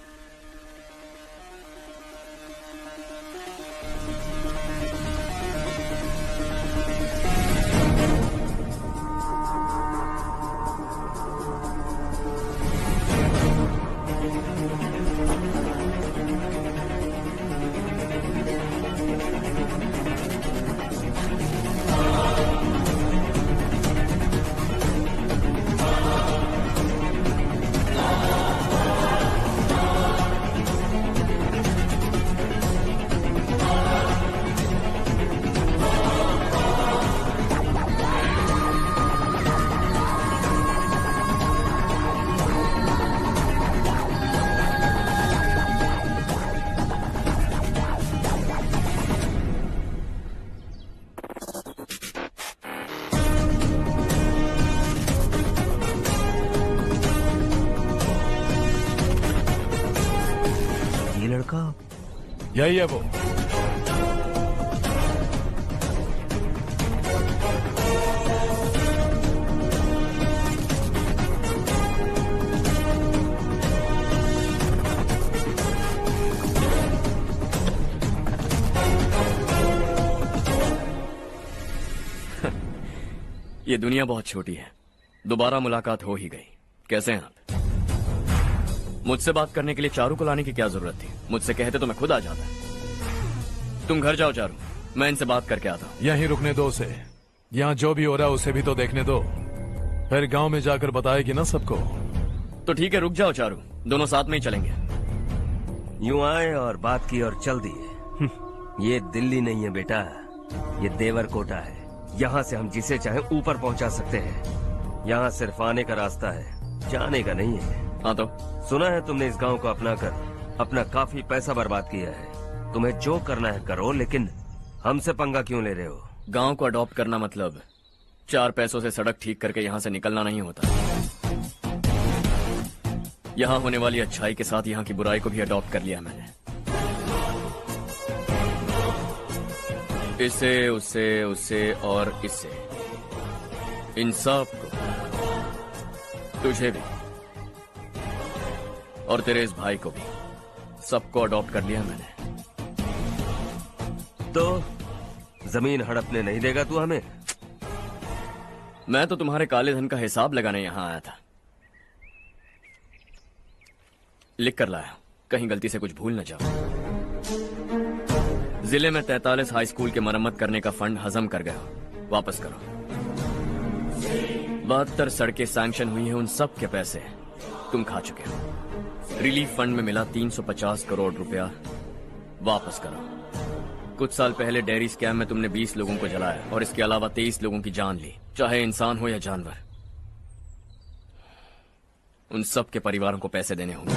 यही है वो। ये दुनिया बहुत छोटी है, दोबारा मुलाकात हो ही गई। कैसे हैं आप? मुझसे बात करने के लिए चारू को लाने की क्या जरूरत थी? मुझसे कहते तो मैं खुद आ जाता। तुम घर जाओ चारू, मैं इनसे बात करके आता हूँ। यहीं रुकने दो उसे। यहाँ जो भी हो रहा है उसे भी तो देखने दो, फिर गांव में जाकर बताएगी ना सबको। तो ठीक है, रुक जाओ चारू, दोनों साथ में ही चलेंगे। यूं आए और बात की और चल दिए। ये दिल्ली नहीं है बेटा, ये देवरकोटा है। यहाँ से हम जिसे चाहे ऊपर पहुँचा सकते हैं। यहाँ सिर्फ आने का रास्ता है, जाने का नहीं है। हाँ तो सुना है तुमने इस गांव को अपना कर अपना काफी पैसा बर्बाद किया है। तुम्हें जो करना है करो, लेकिन हमसे पंगा क्यों ले रहे हो? गांव को अडॉप्ट करना मतलब 4 पैसों से सड़क ठीक करके यहाँ से निकलना नहीं होता। यहाँ होने वाली अच्छाई के साथ यहाँ की बुराई को भी अडॉप्ट कर लिया मैंने। इससे, उससे, उससे और इससे, इन सब को, तुझे भी और तेरे इस भाई को भी, सबको अडॉप्ट कर लिया मैंने। तो जमीन हड़पने नहीं देगा तू हमें? मैं तो तुम्हारे काले धन का हिसाब लगाने यहाँ आया था। लिख कर लाया, कहीं गलती से कुछ भूल न जाओ। जिले में 43 हाई स्कूल के मरम्मत करने का फंड हजम कर गया, वापस करो। 72 सड़कें सैंक्शन हुई हैं, उन सब के पैसे तुम खा चुके हो। रिलीफ फंड में मिला 350 करोड़ रुपया, वापस करो। कुछ साल पहले डेयरी स्कैम में तुमने 20 लोगों को जलाया और इसके अलावा 23 लोगों की जान ली, चाहे इंसान हो या जानवर। उन सब के परिवारों को पैसे देने होंगे।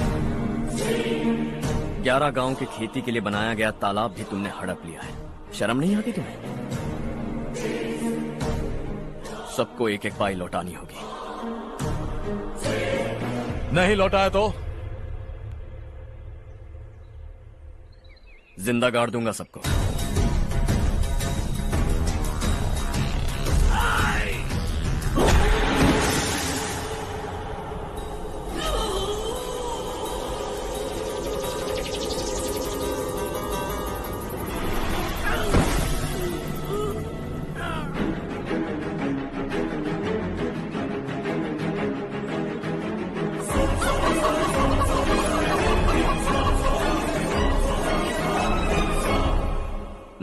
11 गांव की खेती के लिए बनाया गया तालाब भी तुमने हड़प लिया है। शर्म नहीं आती तुम्हें? सबको एक एक पाई लौटानी होगी। नहीं लौटाया तो जिंदा गाड़ दूंगा सबको।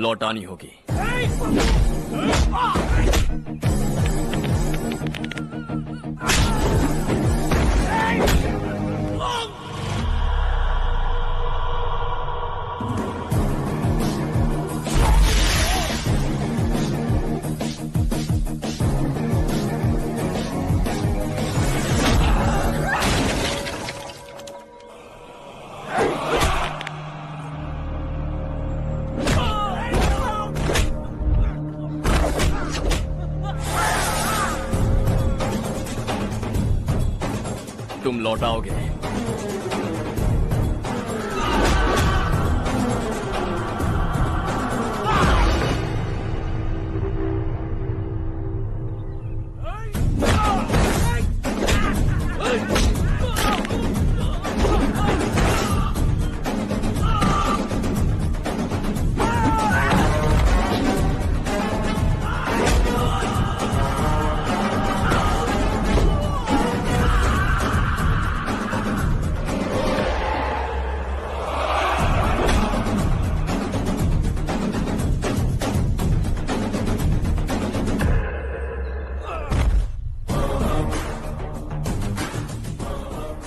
लौटानी होगी। तुम लौटाओगे।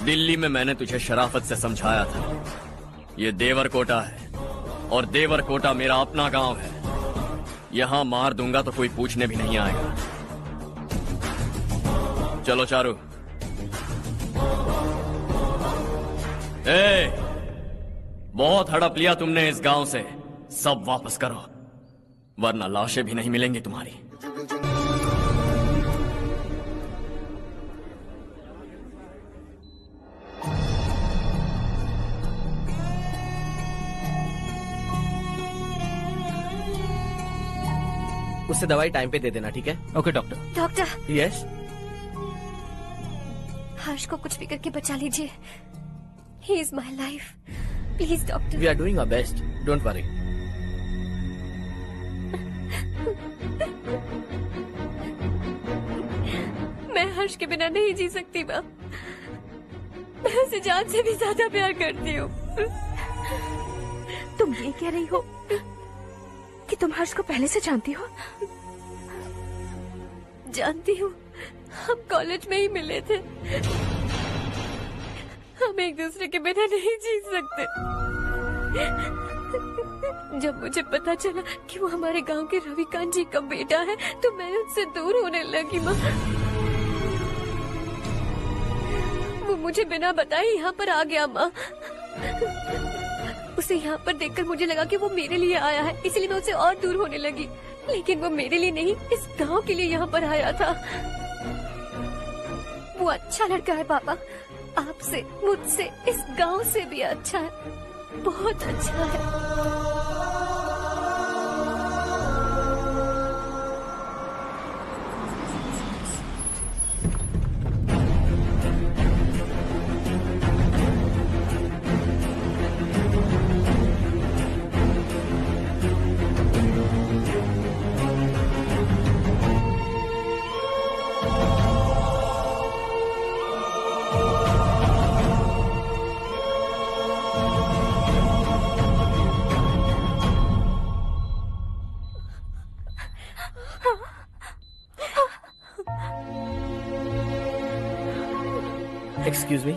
दिल्ली में मैंने तुझे शराफत से समझाया था, ये देवरकोटा है और देवरकोटा मेरा अपना गांव है। यहां मार दूंगा तो कोई पूछने भी नहीं आएगा। चलो चारू। बहुत हड़प लिया तुमने इस गांव से, सब वापस करो वरना लाशें भी नहीं मिलेंगी तुम्हारी। उससे दवाई टाइम पे दे देना, ठीक है? Okay doctor. Doctor. Yes. Harsh को कुछ भी करके बचा लीजिए। He is my life, please doctor. We are doing our best, don't worry. मैं हर्ष के बिना नहीं जी सकती माँ। मैं उसे जान से भी ज्यादा प्यार करती हूँ। तुम ये कह रही हो कि तुम हर्ष को पहले से जानती हो? जानती हूँ, हम कॉलेज में ही मिले थे। हम एक दूसरे के बिना नहीं जी सकते। जब मुझे पता चला कि वो हमारे गांव के रविकांत जी का बेटा है तो मैं उनसे दूर होने लगी माँ। वो मुझे बिना बताए यहाँ पर आ गया माँ। उसे यहाँ पर देखकर मुझे लगा कि वो मेरे लिए आया है, इसलिए मैं उससे और दूर होने लगी। लेकिन वो मेरे लिए नहीं, इस गांव के लिए यहाँ पर आया था। वो अच्छा लड़का है पापा, आपसे, मुझसे, इस गांव से भी अच्छा है, बहुत अच्छा है। एक्सक्यूज मी,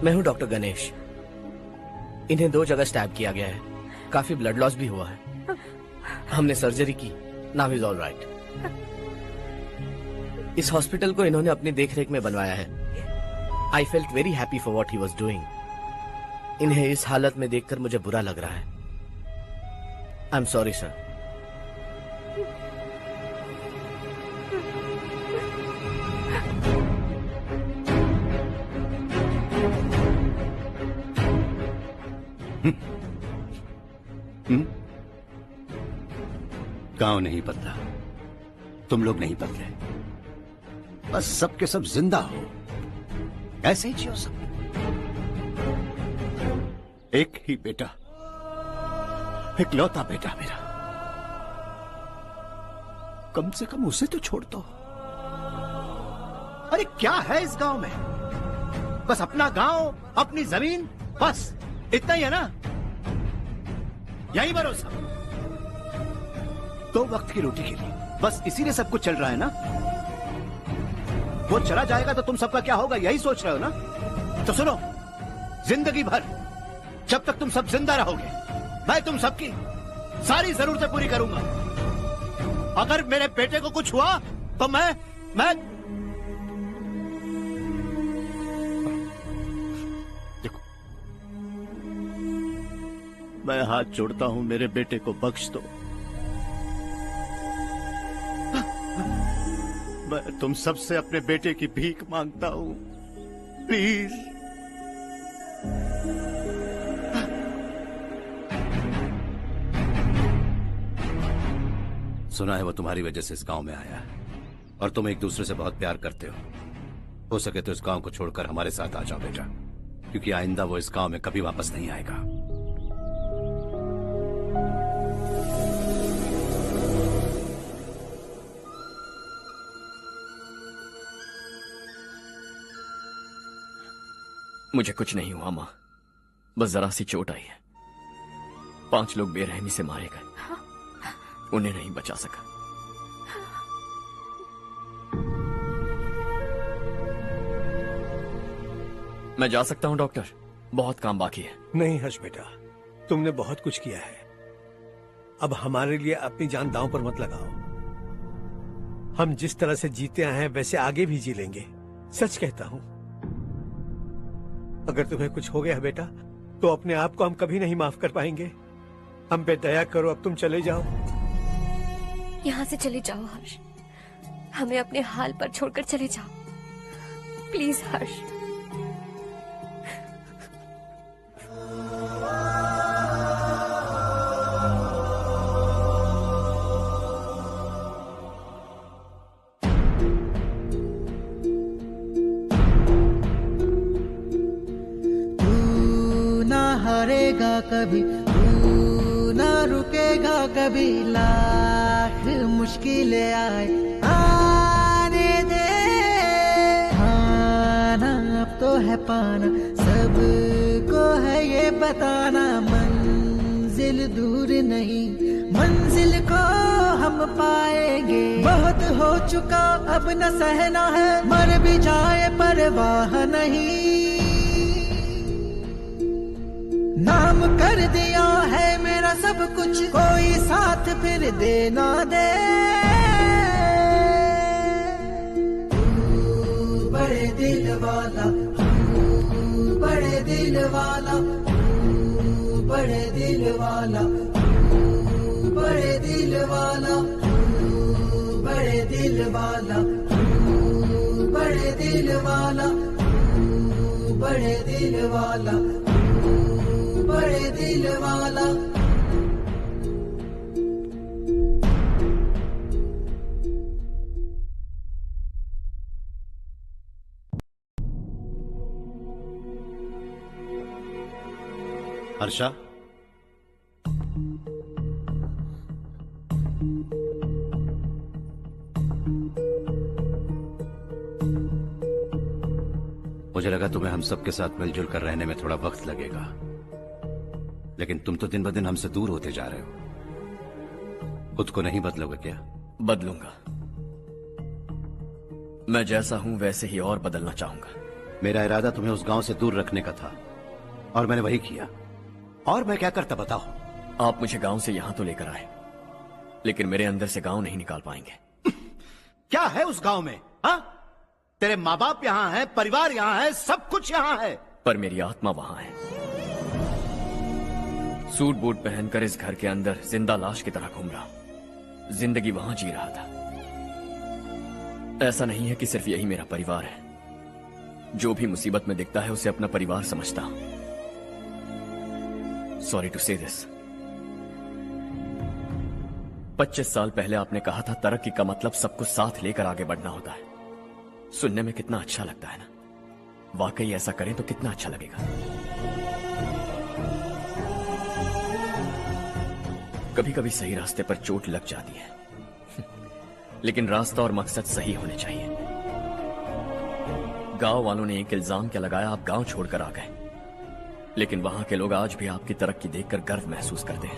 मैं हूं डॉक्टर गणेश। इन्हें 2 जगह स्टैब किया गया है, काफी ब्लड लॉस भी हुआ है। हमने सर्जरी की, नाउ इज ऑल राइट। इस हॉस्पिटल को इन्होंने अपनी देखरेख में बनवाया है। I felt very happy for what he was doing. इन्हें इस हालत में देखकर मुझे बुरा लग रहा है। I am sorry sir. गांव नहीं बदला, तुम लोग नहीं बदले, बस सबके सब जिंदा हो, ऐसे ही जियो सब। एक ही बेटा, इकलौता बेटा मेरा, कम से कम उसे तो छोड़ दो। अरे क्या है इस गांव में? बस अपना गांव, अपनी जमीन, बस इतना ही है ना? यही भरोसा। 2 वक्त की रोटी के लिए बस इसीलिए सब कुछ चल रहा है ना। वो चला जाएगा तो तुम सबका क्या होगा, यही सोच रहे हो ना। तो सुनो, जिंदगी भर जब तक तुम सब जिंदा रहोगे, मैं तुम सबकी सारी जरूरतें पूरी करूंगा। अगर मेरे बेटे को कुछ हुआ तो मैं देखो, मैं हाथ जोड़ता हूं, मेरे बेटे को बख्श दो। मैं तुम सबसे अपने बेटे की भीख मांगता हूं, प्लीज। सुना है वो तुम्हारी वजह से इस गांव में आया है और तुम एक दूसरे से बहुत प्यार करते हो सके तो इस गांव को छोड़कर हमारे साथ आ जाओ बेटा, क्योंकि आइंदा वो इस गांव में कभी वापस नहीं आएगा। मुझे कुछ नहीं हुआ माँ, बस जरा सी चोट आई है। 5 लोग बेरहमी से मारे गए, उन्हें नहीं बचा सका। मैं जा सकता हूं डॉक्टर, बहुत काम बाकी है। नहीं हर्ष बेटा, तुमने बहुत कुछ किया है। अब हमारे लिए अपनी जान दांव पर मत लगाओ। हम जिस तरह से जीते आए हैं वैसे आगे भी जी लेंगे, सच कहता हूं। अगर तुम्हें कुछ हो गया बेटा तो अपने आप को हम कभी नहीं माफ कर पाएंगे। हम पे दया करो, अब तुम चले जाओ। यहाँ से चले जाओ हर्ष, हमें अपने हाल पर छोड़कर चले जाओ प्लीज हर्ष। हारेगा कभी, तू ना रुकेगा कभी। लाख मुश्किलें आए आने दे, खाना अब तो है पाना, सबको है ये बताना। मंजिल दूर नहीं, मंजिल को हम पाएंगे। बहुत हो चुका अब न सहना है, मर भी जाए परवाह नहीं। नाम कर दिया है मेरा सब कुछ, कोई साथ फिर देना दे। तू बड़े दिल वाला, तू बड़े दिल वाला, तू बड़े दिल वाला, तू बड़े दिल वाला, तू बड़े दिल वाला, तू बड़े दिल वाला, तू बड़े दिल वाला, बड़े दिल वाला। हर्षा, मुझे लगा तुम्हें हम सबके साथ मिलजुल कर रहने में थोड़ा वक्त लगेगा, लेकिन तुम तो दिन ब दिन हमसे दूर होते जा रहे हो। खुद को नहीं बदलोगे क्या? बदलूंगा। मैं जैसा हूं वैसे ही और बदलना चाहूंगा। मेरा इरादा तुम्हें उस गांव से दूर रखने का था और मैंने वही किया। और मैं क्या करता बताओ? आप मुझे गांव से यहां तो लेकर आए, लेकिन मेरे अंदर से गांव नहीं निकाल पाएंगे। क्या है उस गांव में? हाँ, तेरे माँ बाप यहाँ है, परिवार यहाँ है, सब कुछ यहाँ है, पर मेरी आत्मा वहां है। सूट बूट पहनकर इस घर के अंदर जिंदा लाश की तरह घूम रहा, जिंदगी वहां जी रहा था। ऐसा नहीं है कि सिर्फ यही मेरा परिवार है। जो भी मुसीबत में दिखता है उसे अपना परिवार समझता हूं। सॉरी टू से दिस। 25 साल पहले आपने कहा था तरक्की का मतलब सबको साथ लेकर आगे बढ़ना होता है। सुनने में कितना अच्छा लगता है ना? वाकई ऐसा करें तो कितना अच्छा लगेगा। कभी कभी सही रास्ते पर चोट लग जाती है, लेकिन रास्ता और मकसद सही होने चाहिए। गांव वालों ने एक इल्जाम क्या लगाया, आप गांव छोड़कर आ गए। लेकिन वहां के लोग आज भी आपकी तरक्की देखकर गर्व महसूस करते हैं।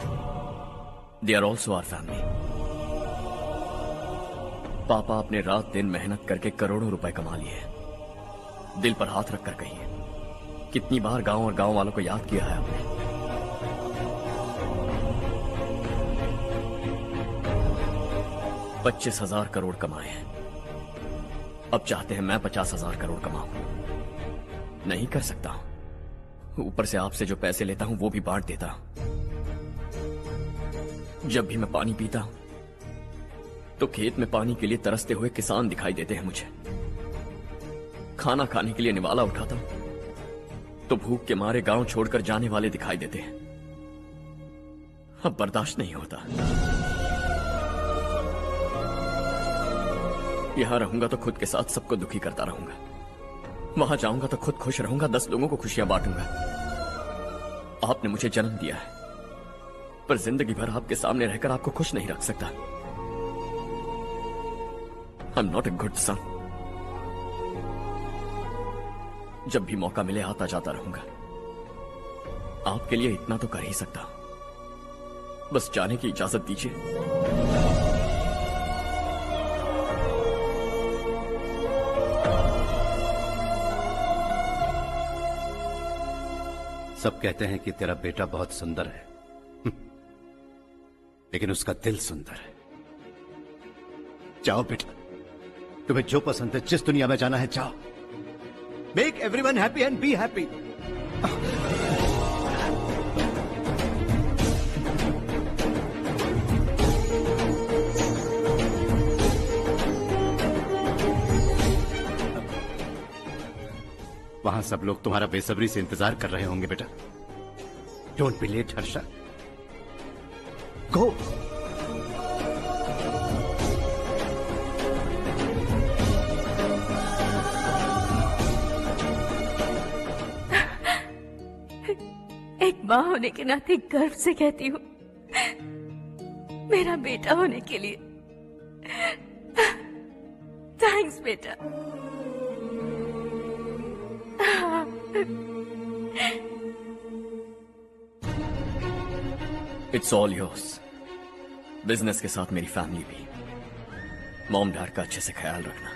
They are also our family. पापा अपने रात दिन मेहनत करके करोड़ों रुपए कमा लिए। दिल पर हाथ रखकर कहिए, कितनी बार गांव और गांव वालों को याद किया है आपने? 25,000 करोड़ कमाए हैं। अब चाहते हैं मैं 50,000 करोड़ कमाऊं। नहीं कर सकता हूं। ऊपर से आपसे जो पैसे लेता हूं वो भी बांट देता हूं। जब भी मैं पानी पीता हूं तो खेत में पानी के लिए तरसते हुए किसान दिखाई देते हैं मुझे। खाना खाने के लिए निवाला उठाता हूं तो भूख के मारे गांव छोड़कर जाने वाले दिखाई देते हैं। अब बर्दाश्त नहीं होता। यहां रहूंगा तो खुद के साथ सबको दुखी करता रहूंगा। वहां जाऊंगा तो खुद खुश रहूंगा, 10 लोगों को खुशियां बांटूंगा। आपने मुझे जन्म दिया है, पर जिंदगी भर आपके सामने रहकर आपको खुश नहीं रख सकता। I am not a good son. जब भी मौका मिले आता जाता रहूंगा। आपके लिए इतना तो कर ही सकता हूं, बस जाने की इजाजत दीजिए। सब कहते हैं कि तेरा बेटा बहुत सुंदर है, लेकिन उसका दिल सुंदर है। जाओ बेटा, तुम्हें जो पसंद है, जिस दुनिया में जाना है जाओ। Make everyone happy and be happy. वहां सब लोग तुम्हारा बेसब्री से इंतजार कर रहे होंगे बेटा। डोंट बी लेट हर्षा, गो। एक माँ होने के नाते गर्व से कहती हूँ, मेरा बेटा होने के लिए थैंक्स बेटा। It's all yours. बिजनेस के साथ मेरी फैमिली भी। मॉम डैड का अच्छे से ख्याल रखना।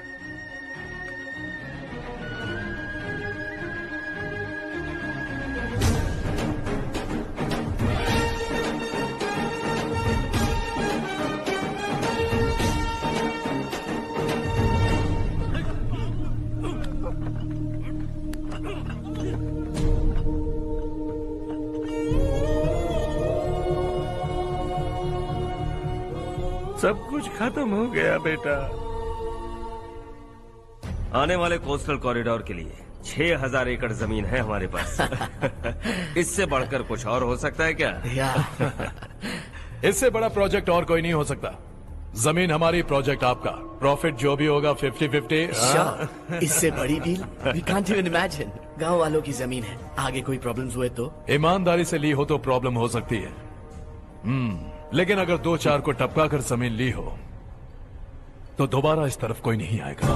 सब कुछ खत्म हो गया बेटा। आने वाले कोस्टल कॉरिडोर के लिए 6,000 एकड़ जमीन है हमारे पास। इससे बढ़कर कुछ और हो सकता है क्या? इससे बड़ा प्रोजेक्ट और कोई नहीं हो सकता। जमीन हमारी, प्रोजेक्ट आपका। प्रॉफिट जो भी होगा 50-50। इससे बड़ी deal we can't even imagine. गांव वालों की जमीन है, आगे कोई प्रॉब्लम्स हुए तो? ईमानदारी से ली हो तो प्रॉब्लम हो सकती है, लेकिन अगर 2-4 को टपका कर जमीन ली हो तो दोबारा इस तरफ कोई नहीं आएगा।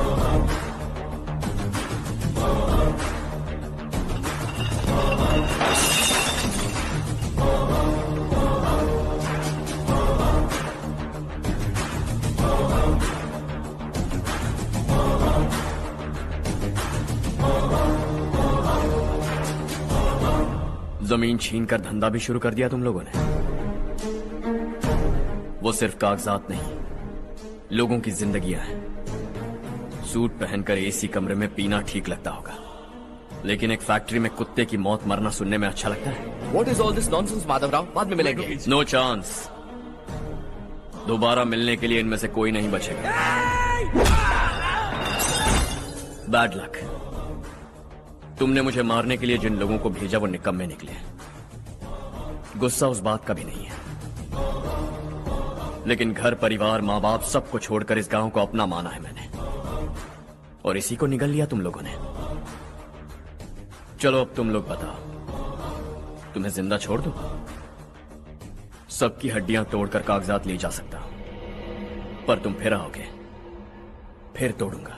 जमीन छीनकर धंधा भी शुरू कर दिया तुम लोगों ने। वो सिर्फ कागजात नहीं, लोगों की जिंदगियां हैं। सूट पहनकर एसी कमरे में पीना ठीक लगता होगा, लेकिन एक फैक्ट्री में कुत्ते की मौत मरना सुनने में अच्छा लगता है। What is all this nonsense, Madhavrao? बाद में मिलेंगे। No chance. दोबारा मिलने के लिए इनमें से कोई नहीं बचेगा। Bad luck. तुमने मुझे मारने के लिए जिन लोगों को भेजा वो निकम्मे निकले। गुस्सा उस बात का भी नहीं है, लेकिन घर परिवार माँ बाप सबको छोड़कर इस गांव को अपना माना है मैंने, और इसी को निगल लिया तुम लोगों ने। चलो अब तुम लोग बताओ, तुम्हें जिंदा छोड़ दूं? सबकी हड्डियां तोड़कर कागजात ले जा सकता हूं, पर तुम फिर आओगे, फिर तोड़ूंगा।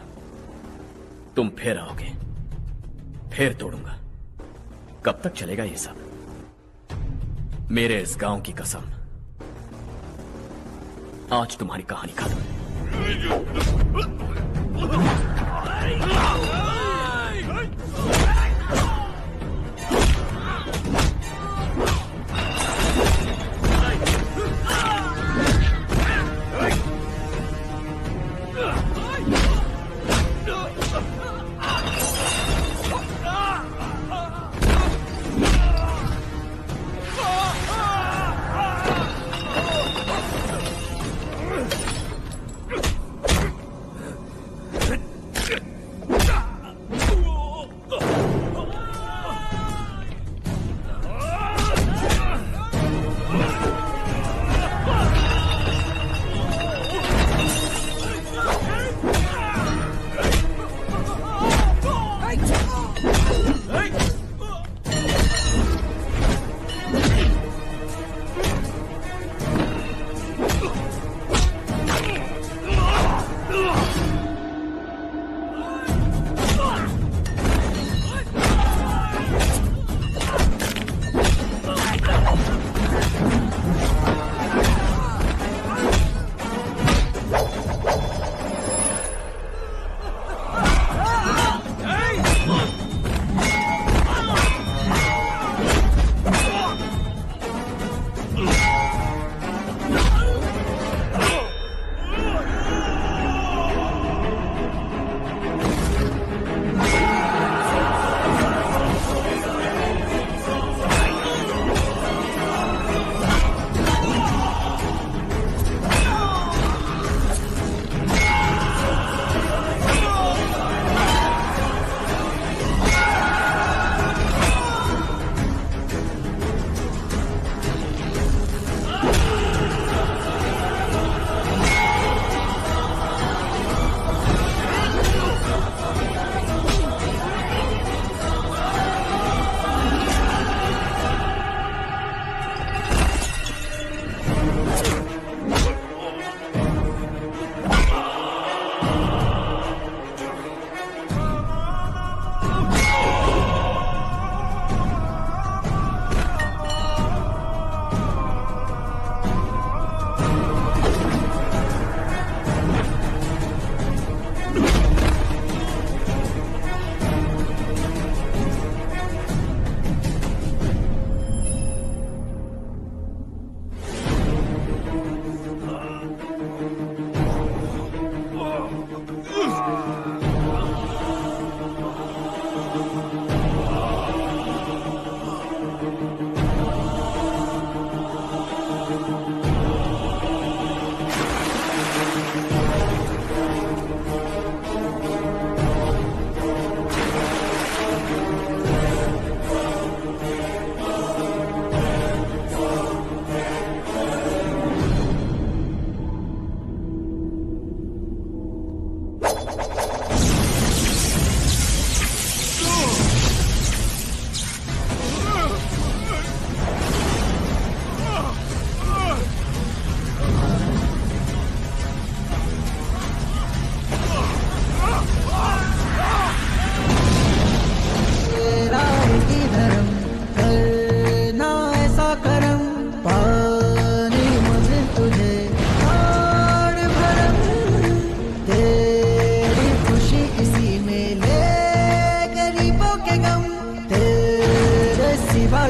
तुम फिर आओगे, फिर तोड़ूंगा। कब तक चलेगा ये सब? मेरे इस गांव की कसम, आज तुम्हारी कहानी खत्म।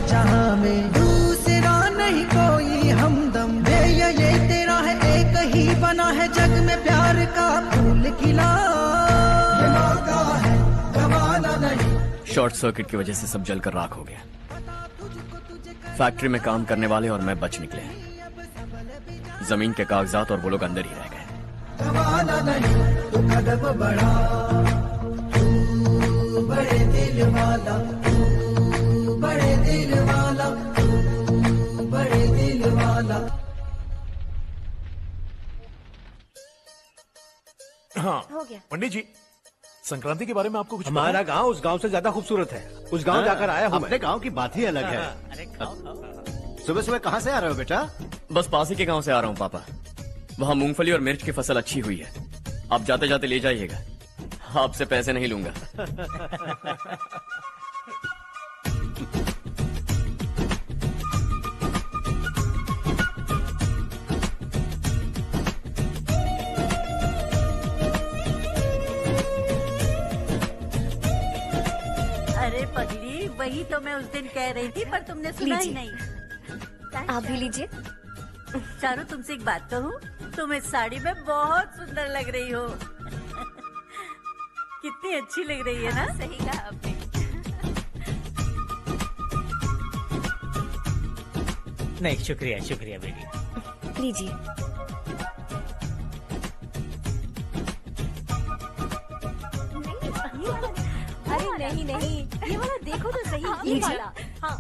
जहां में दूसरा नहीं कोई हमदम ये तेरा है एक ही बना है जग में प्यार का फूल खिला ये मौका है गवाना नहीं। शॉर्ट सर्किट की वजह से सब जलकर राख हो गया। फैक्ट्री में काम करने वाले और मैं बच निकले। जमीन के कागजात और वो लोग अंदर ही रह गए। गवाना नहीं तू कदम बढ़ा, तू बड़े दिल वाला, बड़े दिल वाला, बड़े दिल वाला। हाँ हो गया। पंडित जी, संक्रांति के बारे में आपको कुछ हमारा गांव उस गांव से ज्यादा खूबसूरत है। उस गांव जाकर आया हूँ। अपने गांव की बात ही अलग है। सुबह सुबह कहाँ से आ रहे हो बेटा? बस पास ही के गांव से आ रहा हूँ पापा। वहाँ मूंगफली और मिर्च की फसल अच्छी हुई है। आप जाते जाते ले जाइएगा। आपसे पैसे नहीं लूंगा। पगली, वही तो मैं उस दिन कह रही थी पर तुमने सुना ही लीजिए। नहीं। आप भी लीजिए। चारू, तुमसे एक बात कहूँ, तुम इस साड़ी में बहुत सुंदर लग रही हो। कितनी अच्छी लग रही है ना? सही कहा आपने। नहीं, शुक्रिया शुक्रिया बेटी। लीजिए। अरे नहीं नहीं, ये वाला देखो तो सही, ये लीजिए। वाला। हाँ।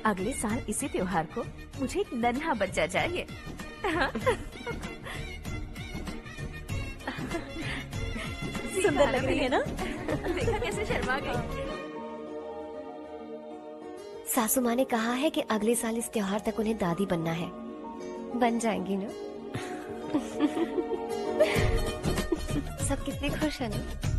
अगले साल इसी त्योहार को मुझे एक नन्हा बच्चा चाहिए। सुंदर लग रही है ना? देखा कैसे शर्मा गई। सासू माँ ने कहा है कि अगले साल इस त्योहार तक उन्हें दादी बनना है। बन जाएंगी ना? सब कितने खुश हैं ना?